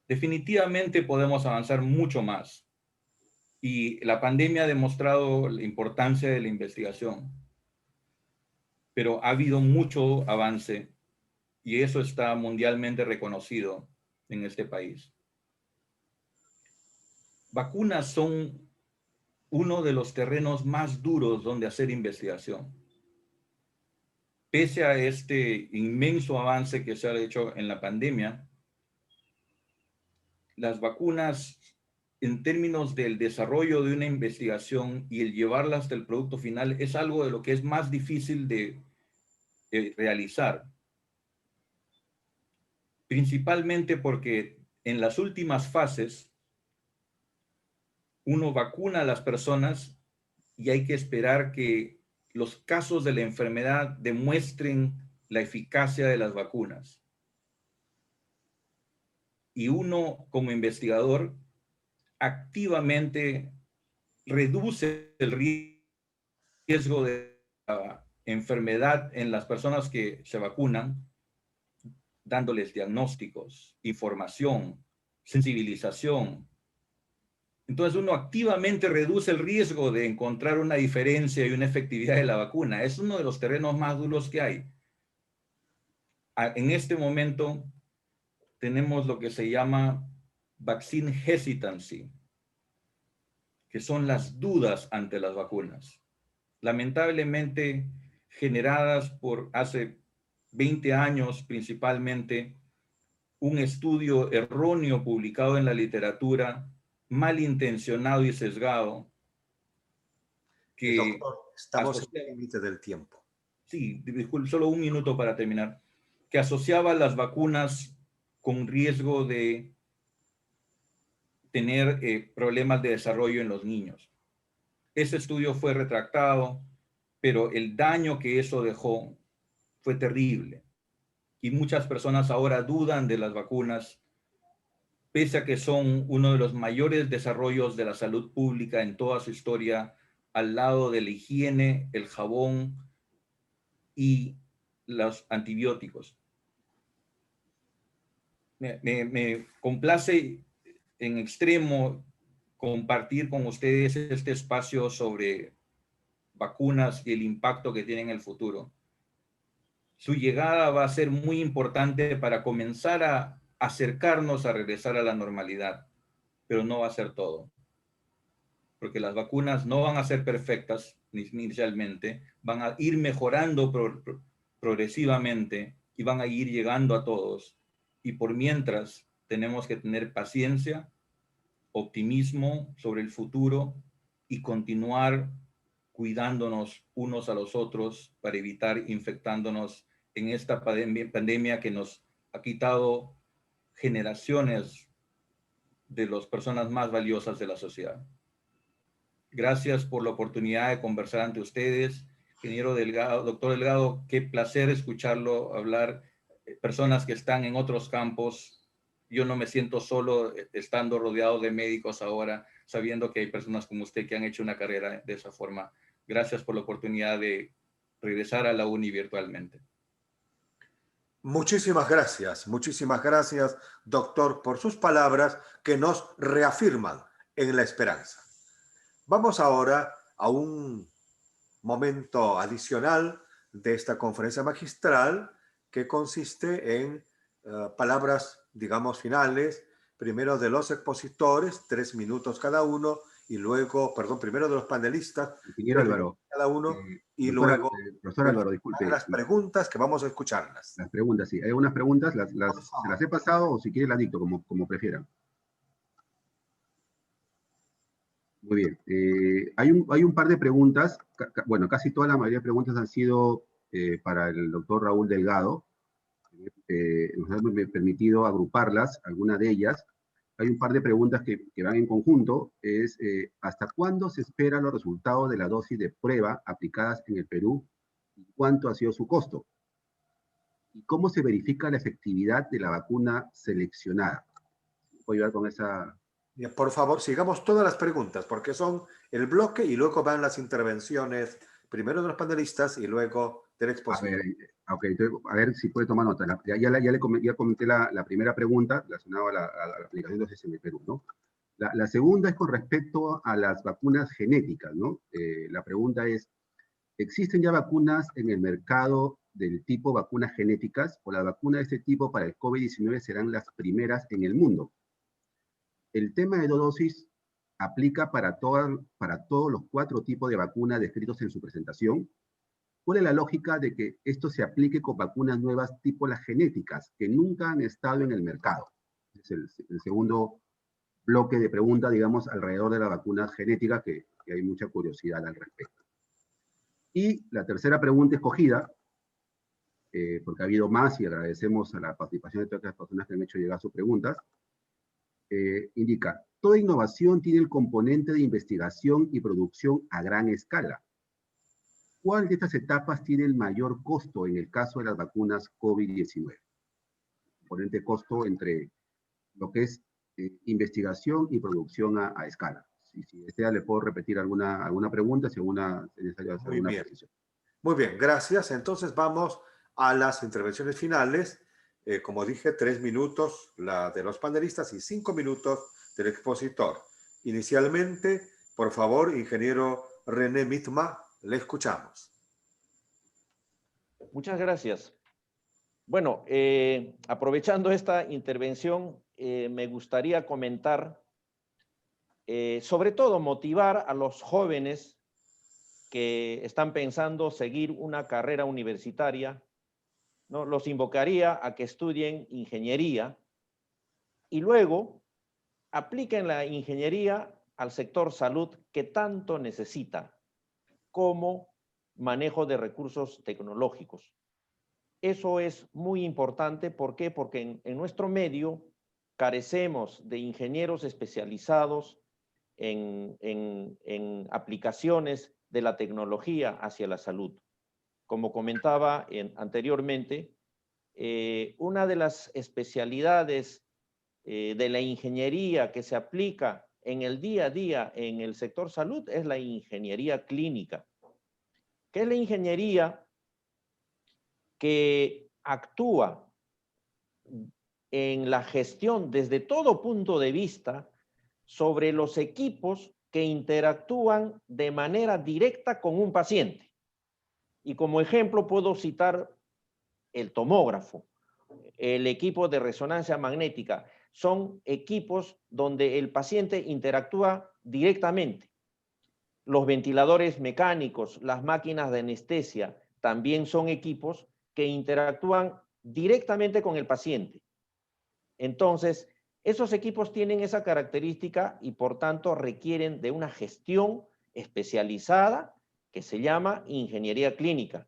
Definitivamente podemos avanzar mucho más. Y la pandemia ha demostrado la importancia de la investigación. pero ha habido mucho avance y eso está mundialmente reconocido en este país. Vacunas son uno de los terrenos más duros donde hacer investigación. Pese a este inmenso avance que se ha hecho en la pandemia, las vacunas, en términos del desarrollo de una investigación y el llevarla hasta el producto final, es algo de lo que es más difícil de realizar. Principalmente porque en las últimas fases uno vacuna a las personas y hay que esperar que los casos de la enfermedad demuestren la eficacia de las vacunas. Y uno, como investigador, activamente reduce el riesgo de enfermedad en las personas que se vacunan, dándoles diagnósticos, información, sensibilización. Entonces uno activamente reduce el riesgo de encontrar una diferencia y una efectividad de la vacuna. Es uno de los terrenos más duros que hay. En este momento tenemos lo que se llama vaccine hesitancy, que son las dudas ante las vacunas. Lamentablemente generadas por hace 20 años principalmente, un estudio erróneo publicado en la literatura, malintencionado y sesgado, que Doctor, estamos en el límite del tiempo. Sí, disculpe, solo un minuto para terminar. Que asociaba las vacunas con riesgo de tener problemas de desarrollo en los niños. Ese estudio fue retractado, pero el daño que eso dejó fue terrible. Y muchas personas ahora dudan de las vacunas, pese a que son uno de los mayores desarrollos de la salud pública en toda su historia, al lado de la higiene, el jabón y los antibióticos. Me complace en extremo compartir con ustedes este espacio sobre vacunas y el impacto que tienen en el futuro. Su llegada va a ser muy importante para comenzar a acercarnos a regresar a la normalidad, pero no va a ser todo. Porque las vacunas no van a ser perfectas inicialmente, van a ir mejorando progresivamente y van a ir llegando a todos. Y por mientras tenemos que tener paciencia, optimismo sobre el futuro y continuar cuidándonos unos a los otros para evitar infectándonos en esta pandemia que nos ha quitado generaciones de las personas más valiosas de la sociedad. Gracias por la oportunidad de conversar ante ustedes. Ingeniero Delgado, doctor Delgado, qué placer escucharlo hablar. Personas que están en otros campos. Yo no me siento solo estando rodeado de médicos ahora, sabiendo que hay personas como usted que han hecho una carrera de esa forma. Gracias por la oportunidad de regresar a la uni virtualmente. Muchísimas gracias, doctor, por sus palabras que nos reafirman en la esperanza. Vamos ahora a un momento adicional de esta conferencia magistral que consiste en palabras, digamos, finales, primero de los expositores, 3 minutos cada uno, y luego, perdón, primero de los panelistas, Ingeniero Álvaro, cada uno, y doctor, luego profesor Álvaro, disculpe. Las preguntas que vamos a escucharlas. Las preguntas, sí. Hay algunas preguntas, se las he pasado o si quiere las dicto, como prefieran. Muy bien. Hay un par de preguntas, bueno, casi toda la mayoría de preguntas han sido para el doctor Raúl Delgado. Nos hemos permitido agruparlas, algunas de ellas. Hay un par de preguntas que van en conjunto. Es, ¿hasta cuándo se esperan los resultados de la dosis de prueba aplicadas en el Perú? ¿Y cuánto ha sido su costo? ¿Y cómo se verifica la efectividad de la vacuna seleccionada? ¿Puedo ayudar con esa? Bien, por favor, sigamos todas las preguntas, porque son el bloque y luego van las intervenciones, primero de los panelistas y luego del expositor. A ver si puede tomar nota. Ya comenté la primera pregunta relacionada a la aplicación de dosis en el Perú, ¿no? La segunda es con respecto a las vacunas genéticas, ¿no? La pregunta es, ¿Existen ya vacunas en el mercado del tipo vacunas genéticas o las vacunas de este tipo para el COVID-19 serán las primeras en el mundo? El tema de dosis aplica para todos los 4 tipos de vacunas descritos en su presentación. ¿Cuál es la lógica de que esto se aplique con vacunas nuevas tipo las genéticas, que nunca han estado en el mercado? Es el segundo bloque de preguntas, digamos, alrededor de las vacunas genéticas, que hay mucha curiosidad al respecto. Y la tercera pregunta escogida, porque ha habido más y agradecemos a la participación de todas las personas que han hecho llegar sus preguntas, indica, toda innovación tiene el componente de investigación y producción a gran escala. ¿Cuál de estas etapas tiene el mayor costo en el caso de las vacunas COVID-19? Componente costo entre lo que es investigación y producción a escala. Si desea, le puedo repetir alguna pregunta, si alguna es necesario hacer alguna precisión. Muy bien, gracias. Entonces vamos a las intervenciones finales. Como dije, 3 minutos la de los panelistas y 5 minutos del expositor. Inicialmente, por favor, ingeniero René Mitma, le escuchamos. Muchas gracias. Bueno, aprovechando esta intervención, me gustaría comentar, sobre todo motivar a los jóvenes que están pensando seguir una carrera universitaria, ¿no? Los invocaría a que estudien ingeniería y luego apliquen la ingeniería al sector salud que tanto necesita, como manejo de recursos tecnológicos. Eso es muy importante. ¿Por qué? Porque en nuestro medio carecemos de ingenieros especializados en aplicaciones de la tecnología hacia la salud. Como comentaba anteriormente, una de las especialidades de la ingeniería que se aplica en el día a día en el sector salud es la ingeniería clínica. ¿Qué es la ingeniería? Que actúa en la gestión desde todo punto de vista sobre los equipos que interactúan de manera directa con un paciente. Y como ejemplo puedo citar el tomógrafo, el equipo de resonancia magnética. Son equipos donde el paciente interactúa directamente. Los ventiladores mecánicos, las máquinas de anestesia, también son equipos que interactúan directamente con el paciente. Entonces, esos equipos tienen esa característica y por tanto requieren de una gestión especializada que se llama ingeniería clínica,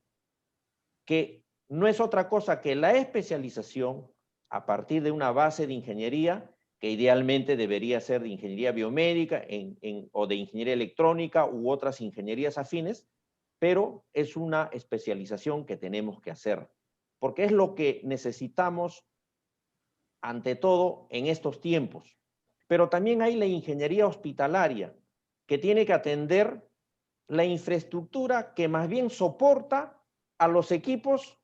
que no es otra cosa que la especialización a partir de una base de ingeniería que idealmente debería ser de ingeniería biomédica o de ingeniería electrónica u otras ingenierías afines, pero es una especialización que tenemos que hacer, porque es lo que necesitamos ante todo en estos tiempos. Pero también hay la ingeniería hospitalaria, que tiene que atender la infraestructura que más bien soporta a los equipos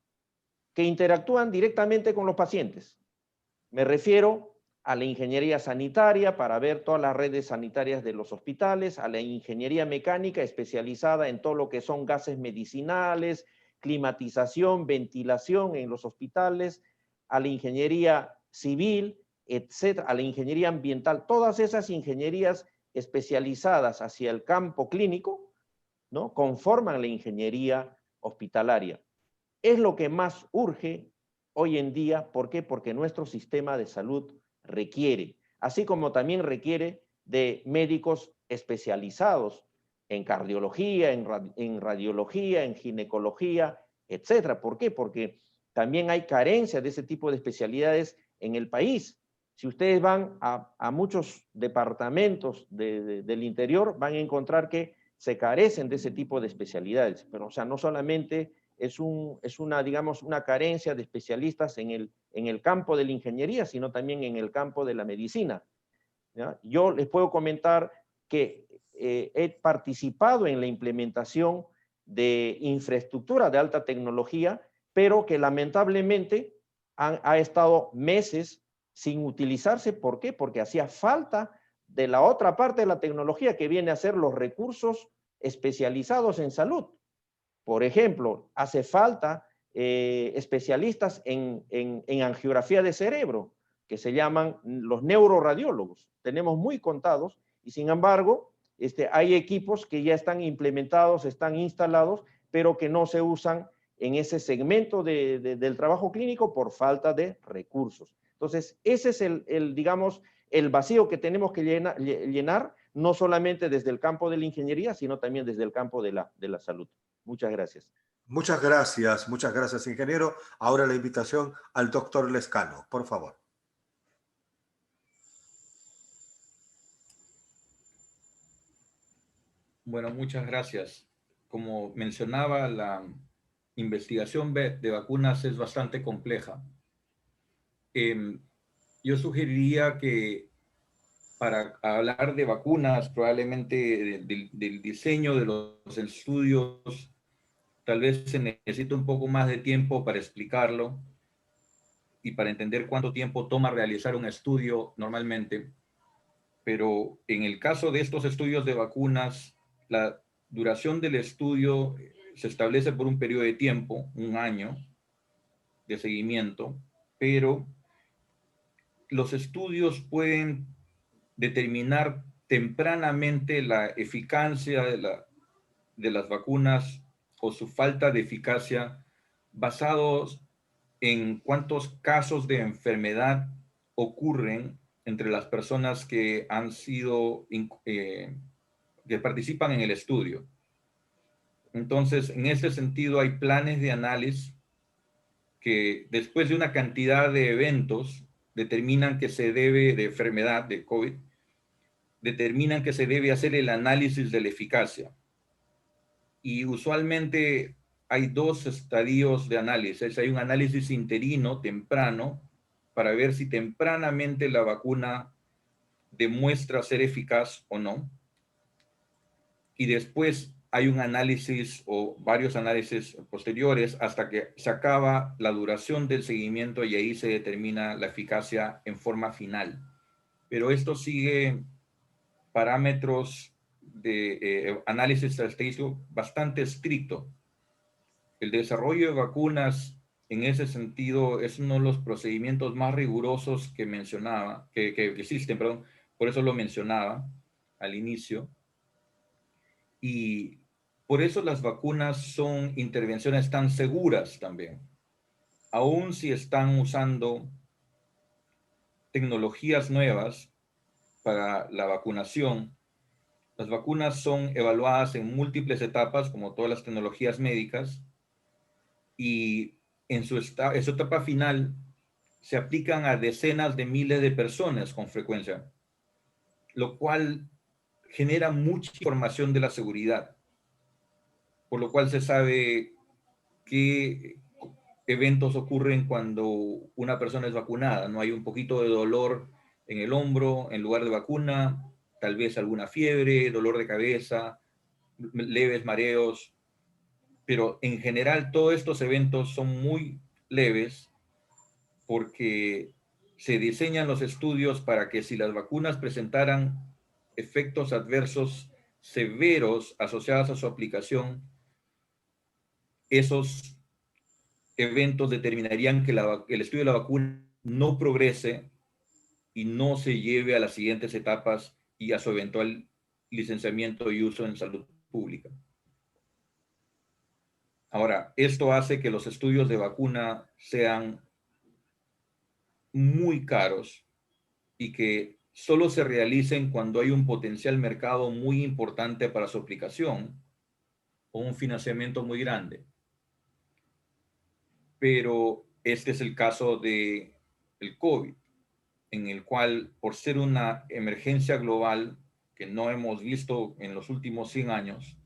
que interactúan directamente con los pacientes. Me refiero a la ingeniería sanitaria para ver todas las redes sanitarias de los hospitales, a la ingeniería mecánica especializada en todo lo que son gases medicinales, climatización, ventilación en los hospitales, a la ingeniería civil, etcétera, a la ingeniería ambiental, todas esas ingenierías especializadas hacia el campo clínico, ¿no? Conforman la ingeniería hospitalaria. Es lo que más urge hoy en día. ¿Por qué? Porque nuestro sistema de salud requiere, así como también requiere de médicos especializados en cardiología, en radiología, en ginecología, etcétera. ¿Por qué? Porque también hay carencia de ese tipo de especialidades en el país. Si ustedes van a muchos departamentos del interior, van a encontrar que se carecen de ese tipo de especialidades. Pero, o sea, no solamente es una carencia de especialistas en el campo de la ingeniería, sino también en el campo de la medicina, ¿ya? Yo les puedo comentar que he participado en la implementación de infraestructura de alta tecnología, pero que lamentablemente ha estado meses sin utilizarse. ¿Por qué? Porque hacía falta de la otra parte de la tecnología que viene a ser los recursos especializados en salud. Por ejemplo, hace falta especialistas en angiografía de cerebro, que se llaman los neuroradiólogos. Tenemos muy contados y sin embargo hay equipos que ya están implementados, están instalados, pero que no se usan en ese segmento del trabajo clínico por falta de recursos. Entonces, ese es digamos, el vacío que tenemos que llenar, no solamente desde el campo de la ingeniería, sino también desde el campo de la salud. Muchas gracias. Muchas gracias, ingeniero. Ahora la invitación al doctor Lescano, por favor. Bueno, muchas gracias. Como mencionaba, la investigación de vacunas es bastante compleja. Yo sugeriría que para hablar de vacunas, probablemente del diseño de los estudios, tal vez se necesita un poco más de tiempo para explicarlo y para entender cuánto tiempo toma realizar un estudio normalmente. Pero en el caso de estos estudios de vacunas, la duración del estudio se establece por un periodo de tiempo, 1 año de seguimiento, pero los estudios pueden determinar tempranamente la eficacia de las vacunas o su falta de eficacia basados en cuántos casos de enfermedad ocurren entre las personas que han sido, que participan en el estudio. Entonces, en ese sentido, hay planes de análisis que después de una cantidad de eventos determinan que se debe, de enfermedad de COVID, determinan que se debe hacer el análisis de la eficacia. Y usualmente hay 2 estadios de análisis. Hay un análisis interino temprano para ver si tempranamente la vacuna demuestra ser eficaz o no. Y después hay un análisis o varios análisis posteriores hasta que se acaba la duración del seguimiento y ahí se determina la eficacia en forma final. Pero esto sigue parámetros de análisis estadístico bastante estricto. El desarrollo de vacunas en ese sentido es uno de los procedimientos más rigurosos que mencionaba, que existen, perdón, por eso lo mencionaba al inicio. Y por eso las vacunas son intervenciones tan seguras también. Aún si están usando tecnologías nuevas para la vacunación, las vacunas son evaluadas en múltiples etapas, como todas las tecnologías médicas, y en su etapa final se aplican a decenas de miles de personas con frecuencia, lo cual genera mucha información de la seguridad, por lo cual se sabe qué eventos ocurren cuando una persona es vacunada. No hay un poquito de dolor en el hombro en lugar de vacuna, tal vez alguna fiebre, dolor de cabeza, leves mareos, pero en general todos estos eventos son muy leves porque se diseñan los estudios para que si las vacunas presentaran efectos adversos severos asociados a su aplicación, esos eventos determinarían que el estudio de la vacuna no progrese y no se lleve a las siguientes etapas y a su eventual licenciamiento y uso en salud pública. Ahora, esto hace que los estudios de vacuna sean muy caros y que solo se realicen cuando hay un potencial mercado muy importante para su aplicación o un financiamiento muy grande. Pero este es el caso del COVID, en el cual, por ser una emergencia global que no hemos visto en los últimos 100 años,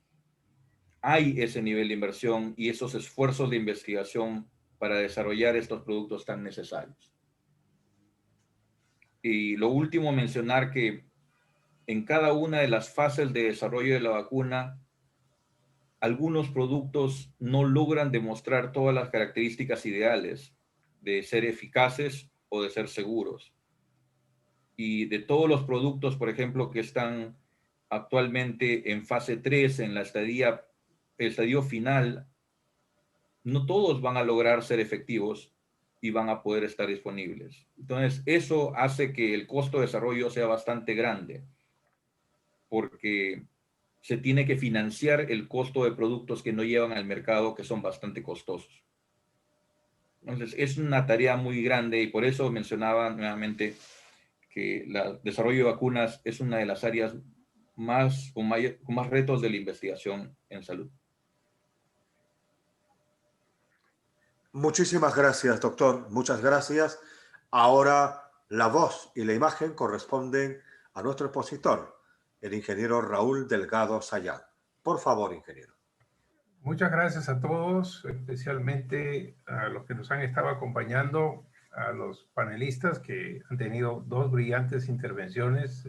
hay ese nivel de inversión y esos esfuerzos de investigación para desarrollar estos productos tan necesarios. Y lo último, mencionar que en cada una de las fases de desarrollo de la vacuna, algunos productos no logran demostrar todas las características ideales de ser eficaces o de ser seguros. Y de todos los productos, por ejemplo, que están actualmente en fase 3, en la estadía el estadio final, no todos van a lograr ser efectivos y van a poder estar disponibles. Entonces, eso hace que el costo de desarrollo sea bastante grande, porque se tiene que financiar el costo de productos que no llevan al mercado, que son bastante costosos. Entonces, es una tarea muy grande y por eso mencionaba nuevamente que el desarrollo de vacunas es una de las áreas con más retos de la investigación en salud. Muchísimas gracias, doctor. Muchas gracias. Ahora la voz y la imagen corresponden a nuestro expositor, el ingeniero Raúl Delgado Sayán. Por favor, ingeniero. Muchas gracias a todos, especialmente a los que nos han estado acompañando, a los panelistas que han tenido dos brillantes intervenciones.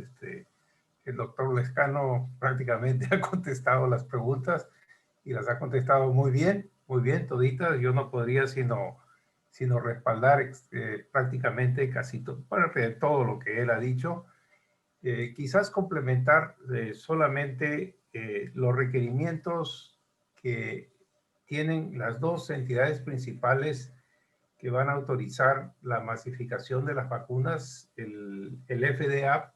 El doctor Lescano prácticamente ha contestado las preguntas y las ha contestado muy bien toditas. Yo no podría sino respaldar prácticamente casi todo lo que él ha dicho. Quizás complementar solamente los requerimientos que tienen las dos entidades principales que van a autorizar la masificación de las vacunas, el FDA,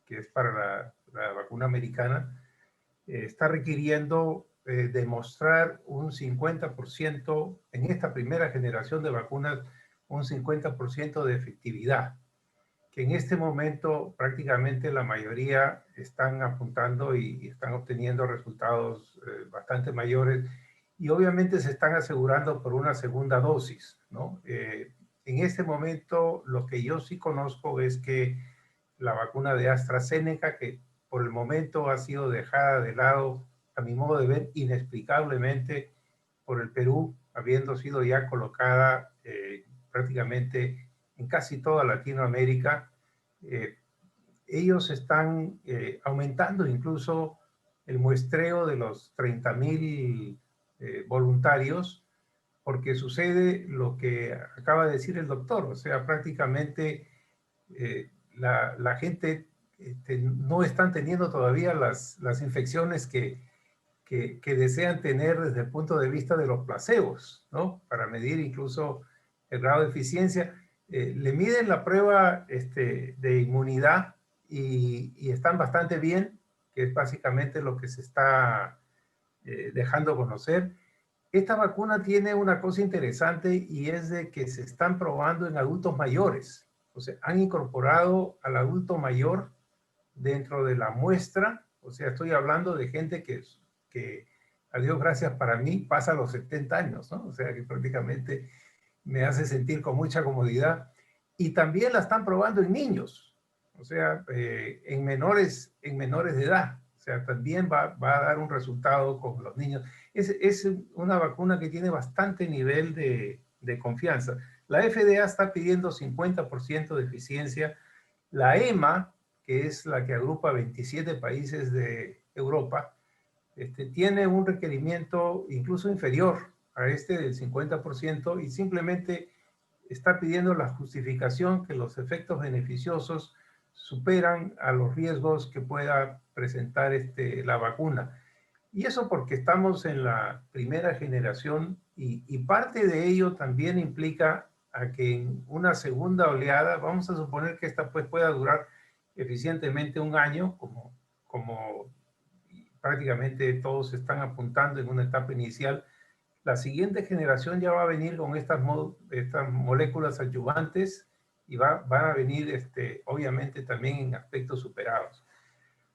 que es para la vacuna americana, está requiriendo demostrar un 50% en esta primera generación de vacunas, un 50% de efectividad, que en este momento prácticamente la mayoría están apuntando y están obteniendo resultados bastante mayores, y obviamente se están asegurando por una segunda dosis, ¿no? En este momento lo que yo sí conozco es que la vacuna de AstraZeneca, que por el momento ha sido dejada de lado, a mi modo de ver, inexplicablemente por el Perú, habiendo sido ya colocada prácticamente en casi toda Latinoamérica. Ellos están aumentando incluso el muestreo de los 30,000 voluntarios, porque sucede lo que acaba de decir el doctor, o sea, prácticamente la gente no están teniendo todavía las infecciones que desean tener desde el punto de vista de los placebos, ¿no? Para medir incluso el grado de eficiencia. Le miden la prueba de inmunidad y están bastante bien, que es básicamente lo que se está dejando conocer. Esta vacuna tiene una cosa interesante y es de que se están probando en adultos mayores. O sea, han incorporado al adulto mayor dentro de la muestra. O sea, estoy hablando de gente que a Dios gracias para mí, pasa los 70 años, ¿no? O sea, que prácticamente me hace sentir con mucha comodidad. Y también la están probando en niños, o sea, en menores de edad. O sea, también va a dar un resultado con los niños. Es una vacuna que tiene bastante nivel de confianza. La FDA está pidiendo 50% de eficiencia. La EMA, que es la que agrupa 27 países de Europa, tiene un requerimiento incluso inferior a este del 50% y simplemente está pidiendo la justificación que los efectos beneficiosos superan a los riesgos que pueda presentar la vacuna. Y eso porque estamos en la primera generación y parte de ello también implica a que en una segunda oleada, vamos a suponer que esta pues pueda durar eficientemente un año, como prácticamente todos están apuntando en una etapa inicial. La siguiente generación ya va a venir con estas moléculas adyuvantes y van a venir obviamente también en aspectos superados.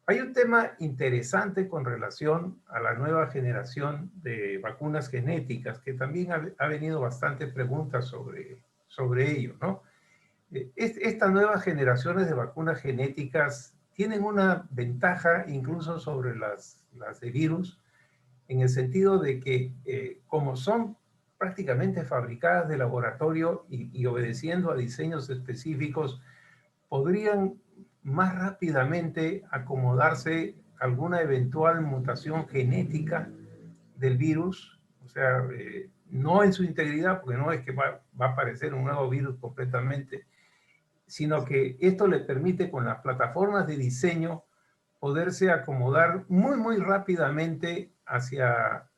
Hay un tema interesante con relación a la nueva generación de vacunas genéticas, que también ha venido bastante preguntas sobre ello, ¿no? Estas nuevas generaciones de vacunas genéticas tienen una ventaja incluso sobre las de virus, en el sentido de que como son prácticamente fabricadas de laboratorio y obedeciendo a diseños específicos, podrían más rápidamente acomodarse a alguna eventual mutación genética del virus, o sea, no en su integridad, porque no es que va a aparecer un nuevo virus completamente, sino que esto le permite con las plataformas de diseño poderse acomodar muy rápidamente hacia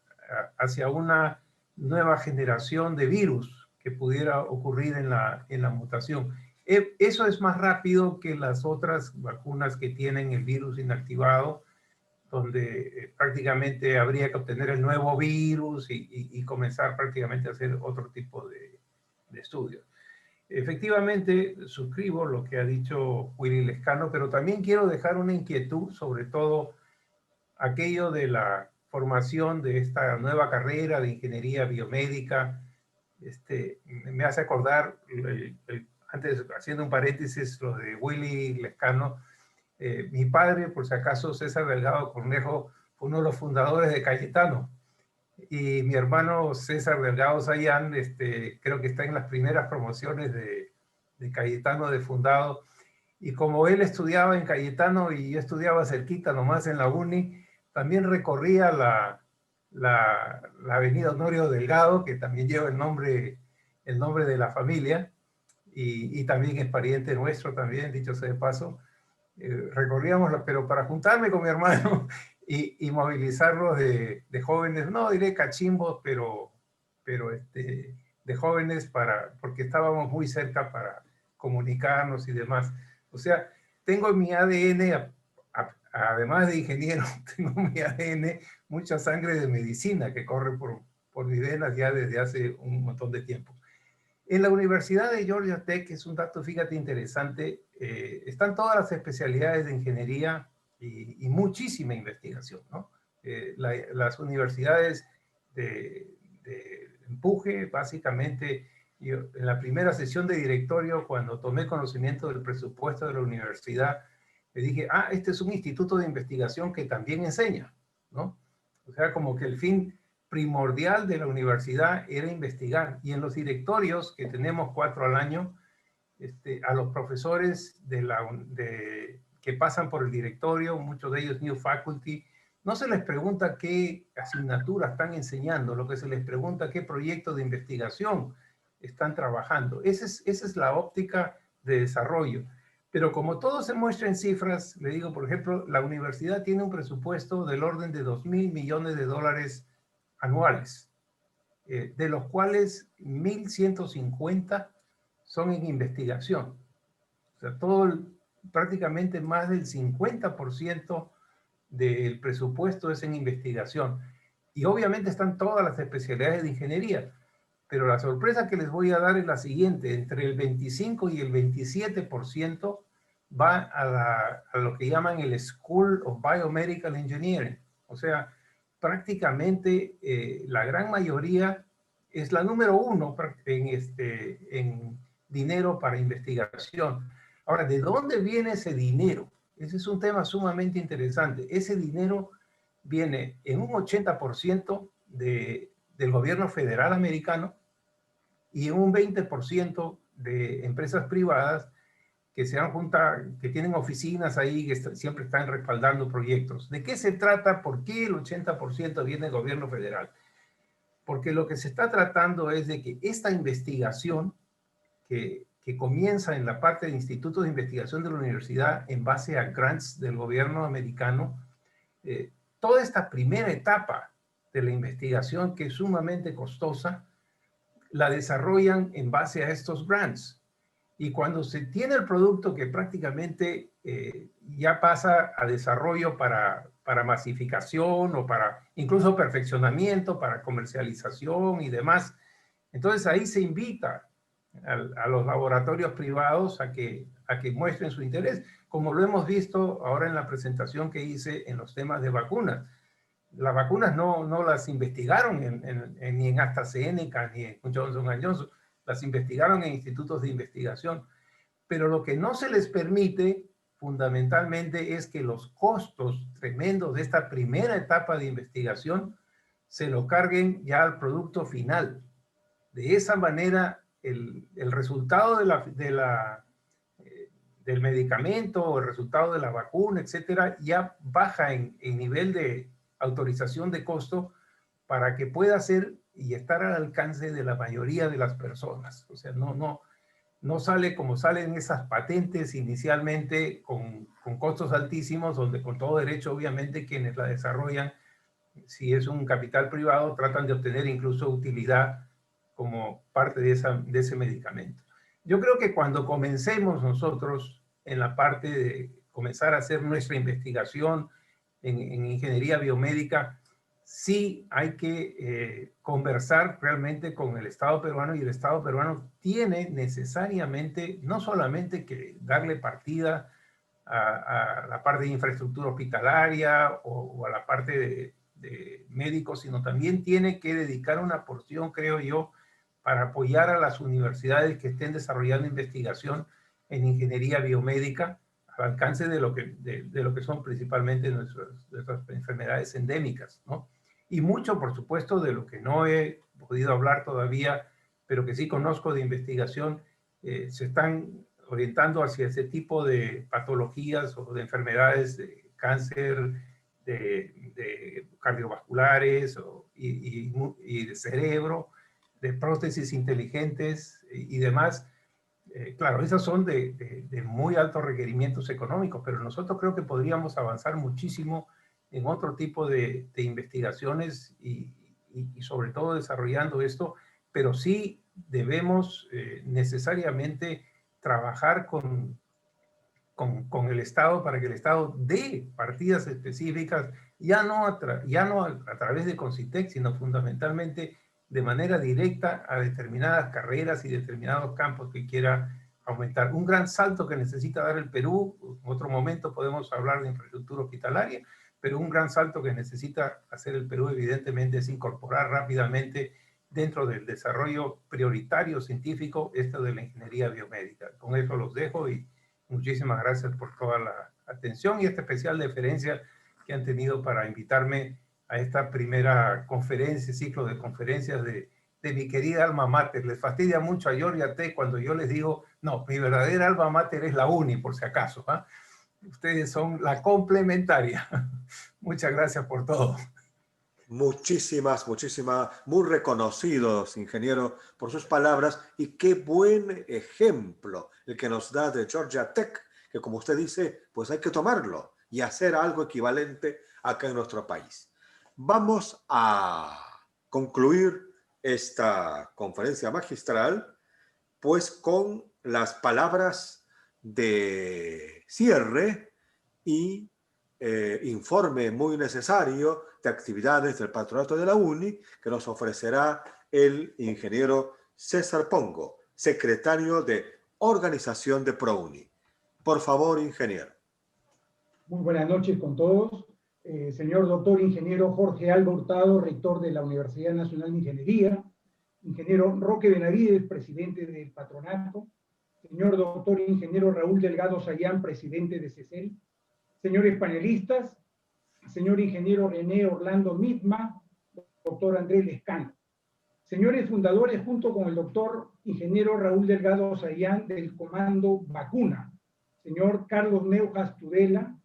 hacia una nueva generación de virus que pudiera ocurrir en la mutación. Eso es más rápido que las otras vacunas que tienen el virus inactivado, donde prácticamente habría que obtener el nuevo virus y comenzar prácticamente a hacer otro tipo de estudios. Efectivamente, suscribo lo que ha dicho Willy Lescano, pero también quiero dejar una inquietud, sobre todo aquello de la formación de esta nueva carrera de ingeniería biomédica. Me hace acordar, antes haciendo un paréntesis, lo de Willy Lescano. Mi padre, por si acaso, César Delgado Cornejo, fue uno de los fundadores de Cayetano. Y mi hermano César Delgado Sayán, creo que está en las primeras promociones de Cayetano de fundado. Y como él estudiaba en Cayetano y yo estudiaba cerquita nomás en la UNI, también recorría la avenida Honorio Delgado, que también lleva el nombre de la familia, y también es pariente nuestro también, dicho sea de paso. Recorríamos, pero para juntarme con mi hermano y movilizarlos de jóvenes, no diré cachimbos, pero de jóvenes, porque estábamos muy cerca para comunicarnos y demás. O sea, tengo en mi ADN, además de ingeniero, tengo en mi ADN mucha sangre de medicina que corre por mis venas ya desde hace un montón de tiempo. En la Universidad de Georgia Tech, es un dato, fíjate, interesante, están todas las especialidades de ingeniería y muchísima investigación, ¿no? Las universidades de empuje, básicamente, yo, en la primera sesión de directorio, cuando tomé conocimiento del presupuesto de la universidad, le dije, este es un instituto de investigación que también enseña, ¿no? O sea, como que el fin primordial de la universidad era investigar. Y en los directorios, que tenemos 4 al año, a los profesores que pasan por el directorio, muchos de ellos new faculty, no se les pregunta qué asignaturas están enseñando, lo que se les pregunta qué proyectos de investigación están trabajando. Esa es la óptica de desarrollo. Pero como todo se muestra en cifras, le digo, por ejemplo, la universidad tiene un presupuesto del orden de $2.000 millones anuales, de los cuales 1.150 son en investigación. O sea, prácticamente más del 50% del presupuesto es en investigación. Y obviamente están todas las especialidades de ingeniería, pero la sorpresa que les voy a dar es la siguiente: entre el 25 y el 27% va a lo que llaman el School of Biomedical Engineering. O sea, prácticamente la gran mayoría es la número 1 en dinero para investigación. Ahora, ¿de dónde viene ese dinero? Ese es un tema sumamente interesante. Ese dinero viene en un 80% del gobierno federal americano y en un 20% de empresas privadas que se han juntado, que tienen oficinas ahí, que siempre están respaldando proyectos. ¿De qué se trata? ¿Por qué el 80% viene del gobierno federal? Porque lo que se está tratando es de que esta investigación que comienza en la parte de institutos de investigación de la universidad en base a grants del gobierno americano, toda esta primera etapa de la investigación, que es sumamente costosa, la desarrollan en base a estos grants. Y cuando se tiene el producto que prácticamente ya pasa a desarrollo para masificación o para incluso perfeccionamiento, para comercialización y demás, entonces ahí se invita a los laboratorios privados a que muestren su interés, como lo hemos visto ahora en la presentación que hice en los temas de vacunas. Las vacunas no las investigaron ni en AstraZeneca ni en Johnson & Johnson, las investigaron en institutos de investigación, pero lo que no se les permite fundamentalmente es que los costos tremendos de esta primera etapa de investigación se lo carguen ya al producto final. De esa manera, el resultado del medicamento o el resultado de la vacuna, etcétera, ya baja en nivel de autorización de costo para que pueda ser y estar al alcance de la mayoría de las personas. O sea, no sale como salen esas patentes inicialmente con costos altísimos, donde con todo derecho, obviamente, quienes la desarrollan si es un capital privado, tratan de obtener incluso utilidad como parte de ese medicamento. Yo creo que cuando comencemos nosotros en la parte de comenzar a hacer nuestra investigación en ingeniería biomédica, sí hay que conversar realmente con el Estado peruano, y el Estado peruano tiene necesariamente no solamente que darle partida a la parte de infraestructura hospitalaria o a la parte de médicos, sino también tiene que dedicar una porción, creo yo, para apoyar a las universidades que estén desarrollando investigación en ingeniería biomédica al alcance de lo que son principalmente nuestras enfermedades endémicas, ¿no? Y mucho, por supuesto, de lo que no he podido hablar todavía, pero que sí conozco de investigación, se están orientando hacia ese tipo de patologías o de enfermedades de cáncer, de cardiovasculares y de cerebro, de prótesis inteligentes y demás. Claro, esas son de muy altos requerimientos económicos, pero nosotros creo que podríamos avanzar muchísimo en otro tipo de investigaciones y sobre todo desarrollando esto, pero sí debemos necesariamente trabajar con el Estado para que el Estado dé partidas específicas, ya no a través de Concitec, sino fundamentalmente de manera directa a determinadas carreras y determinados campos que quiera aumentar. Un gran salto que necesita dar el Perú, en otro momento podemos hablar de infraestructura hospitalaria, pero un gran salto que necesita hacer el Perú evidentemente es incorporar rápidamente dentro del desarrollo prioritario científico esto de la ingeniería biomédica. Con eso los dejo y muchísimas gracias por toda la atención y esta especial deferencia que han tenido para invitarme a esta primera conferencia, ciclo de conferencias de mi querida alma mater. Les fastidia mucho a Georgia Tech cuando yo les digo, no, mi verdadera alma mater es la UNI, por si acaso. ¿Eh? Ustedes son la complementaria. Muchas gracias por todo. Muchísimas, muy reconocidos, ingeniero, por sus palabras, y qué buen ejemplo el que nos da de Georgia Tech, que como usted dice, pues hay que tomarlo y hacer algo equivalente acá en nuestro país. Vamos a concluir esta conferencia magistral, pues con las palabras de cierre y informe muy necesario de actividades del Patronato de la UNI que nos ofrecerá el ingeniero César Pongo, secretario de Organización de ProUni. Por favor, ingeniero. Muy buenas noches con todos. Señor doctor ingeniero Jorge Alba Hurtado, rector de la Universidad Nacional de Ingeniería. Ingeniero Roque Benavides, presidente del Patronato. Señor doctor ingeniero Raúl Delgado Sayán, presidente de CECEL. Señores panelistas, señor ingeniero René Orlando Mitma, doctor Andrés Lescano. Señores fundadores, junto con el doctor ingeniero Raúl Delgado Sayán del Comando Vacuna, señor Carlos Neujas Tudela,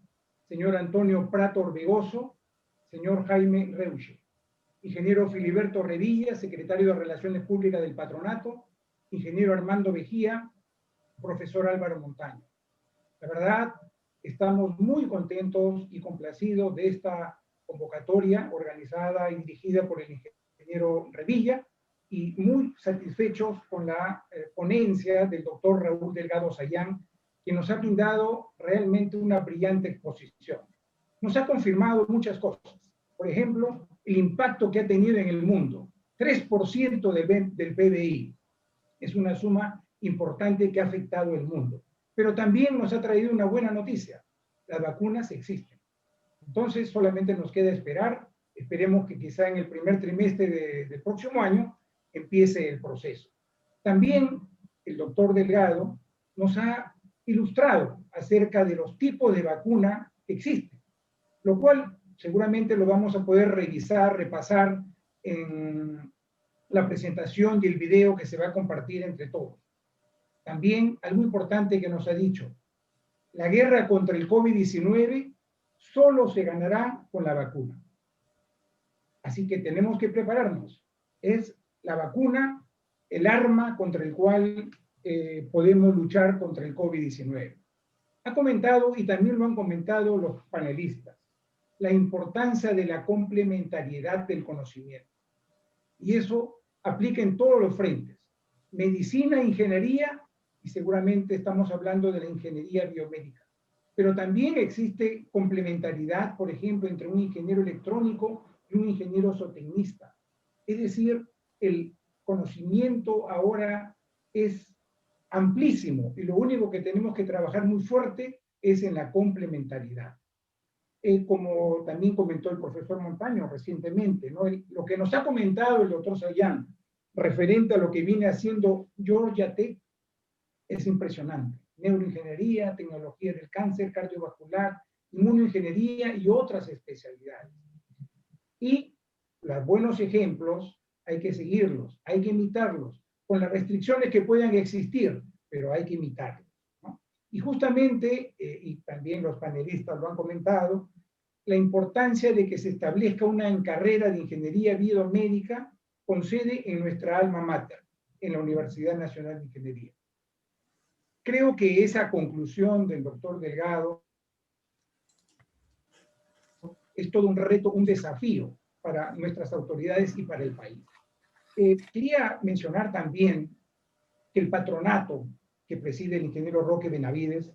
señor Antonio Prato Orbegoso, señor Jaime Reuche, ingeniero Filiberto Revilla, secretario de Relaciones Públicas del Patronato, ingeniero Armando Vejía, profesor Álvaro Montaño. La verdad, estamos muy contentos y complacidos de esta convocatoria organizada y dirigida por el ingeniero Revilla y muy satisfechos con la ponencia del doctor Raúl Delgado Sayán, que nos ha brindado realmente una brillante exposición. Nos ha confirmado muchas cosas. Por ejemplo, el impacto que ha tenido en el mundo. 3% del PBI. Es una suma importante que ha afectado el mundo. Pero también nos ha traído una buena noticia. Las vacunas existen. Entonces, solamente nos queda esperar. Esperemos que quizá en el primer trimestre del próximo año empiece el proceso. También el doctor Delgado nos ha ilustrado acerca de los tipos de vacuna que existen, lo cual seguramente lo vamos a poder revisar, repasar en la presentación y el video que se va a compartir entre todos. También algo importante que nos ha dicho, la guerra contra el COVID-19 solo se ganará con la vacuna. Así que tenemos que prepararnos. Es la vacuna el arma contra el cual podemos luchar contra el COVID-19. Ha comentado, y también lo han comentado los panelistas, la importancia de la complementariedad del conocimiento. Y eso aplica en todos los frentes. Medicina, ingeniería, y seguramente estamos hablando de la ingeniería biomédica. Pero también existe complementariedad, por ejemplo, entre un ingeniero electrónico y un ingeniero zootecnista. Es decir, el conocimiento ahora es amplísimo y lo único que tenemos que trabajar muy fuerte es en la complementariedad. Como también comentó el profesor Montaño recientemente, ¿no? Lo que nos ha comentado el doctor Sayán referente a lo que viene haciendo Georgia Tech es impresionante. Neuroingeniería, tecnología del cáncer, cardiovascular, inmunoingeniería y otras especialidades. Y los buenos ejemplos hay que seguirlos, hay que imitarlos, con las restricciones que puedan existir, pero hay que imitarlos, ¿no? Y justamente, y también los panelistas lo han comentado, la importancia de que se establezca una carrera de ingeniería biomédica con sede en nuestra alma mater, en la Universidad Nacional de Ingeniería. Creo que esa conclusión del doctor Delgado es todo un reto, un desafío para nuestras autoridades y para el país. Quería mencionar también que el patronato que preside el ingeniero Roque Benavides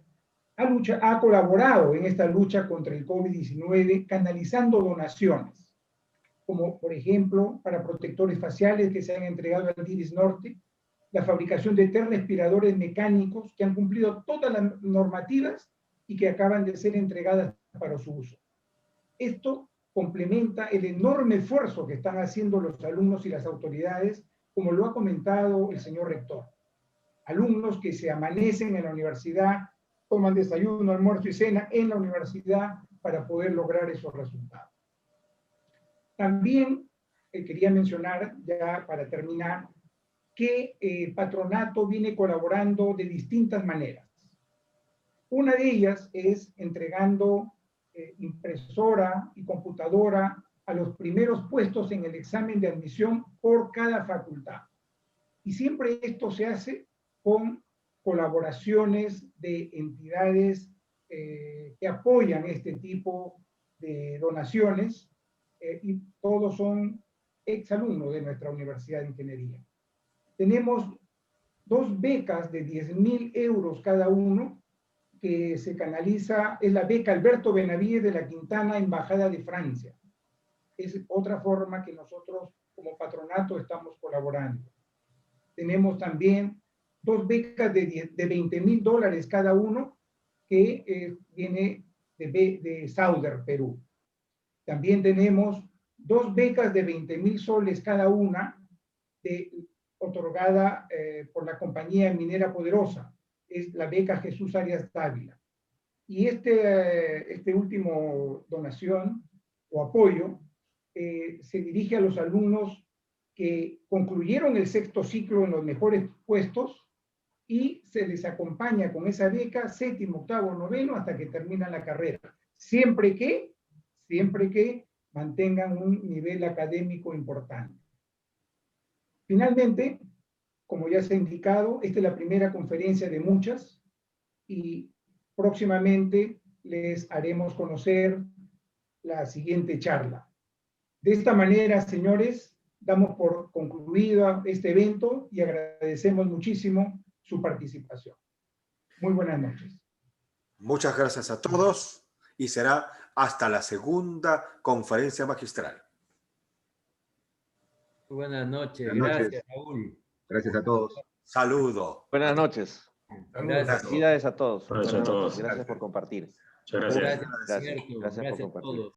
ha colaborado en esta lucha contra el COVID-19 canalizando donaciones, como por ejemplo para protectores faciales que se han entregado al DIRIS Norte, la fabricación de 3 respiradores mecánicos que han cumplido todas las normativas y que acaban de ser entregadas para su uso. Esto complementa el enorme esfuerzo que están haciendo los alumnos y las autoridades, como lo ha comentado el señor rector. Alumnos que se amanecen en la universidad, toman desayuno, almuerzo y cena en la universidad para poder lograr esos resultados. También quería mencionar, ya para terminar, que el patronato viene colaborando de distintas maneras. Una de ellas es entregando impresora y computadora a los primeros puestos en el examen de admisión por cada facultad. Y siempre esto se hace con colaboraciones de entidades que apoyan este tipo de donaciones y todos son exalumnos de nuestra Universidad de Ingeniería. Tenemos 2 becas de 10.000 euros cada uno que se canaliza, es la beca Alberto Benavides de la Quintana, Embajada de Francia. Es otra forma que nosotros como patronato estamos colaborando. Tenemos también 2 becas de $20.000 cada uno que viene de Sauder, Perú. También tenemos 2 becas de 20.000 soles cada una otorgada por la compañía minera Poderosa, es la beca Jesús Arias Dávila. Y este último donación o apoyo se dirige a los alumnos que concluyeron el 6º ciclo en los mejores puestos y se les acompaña con esa beca 7º, 8º, 9º hasta que terminan la carrera, siempre que mantengan un nivel académico importante. Finalmente, como ya se ha indicado, esta es la primera conferencia de muchas y próximamente les haremos conocer la siguiente charla. De esta manera, señores, damos por concluido este evento y agradecemos muchísimo su participación. Muy buenas noches. Muchas gracias a todos y será hasta la segunda conferencia magistral. Buenas noches. Buenas noches. Gracias, Raúl. Gracias a todos. Saludo. Buenas noches. Gracias. Felicidades a todos. Gracias a todos. Gracias por compartir. Muchas gracias. Gracias, Gracias. Alberto. Gracias por Gracias a compartir. todos.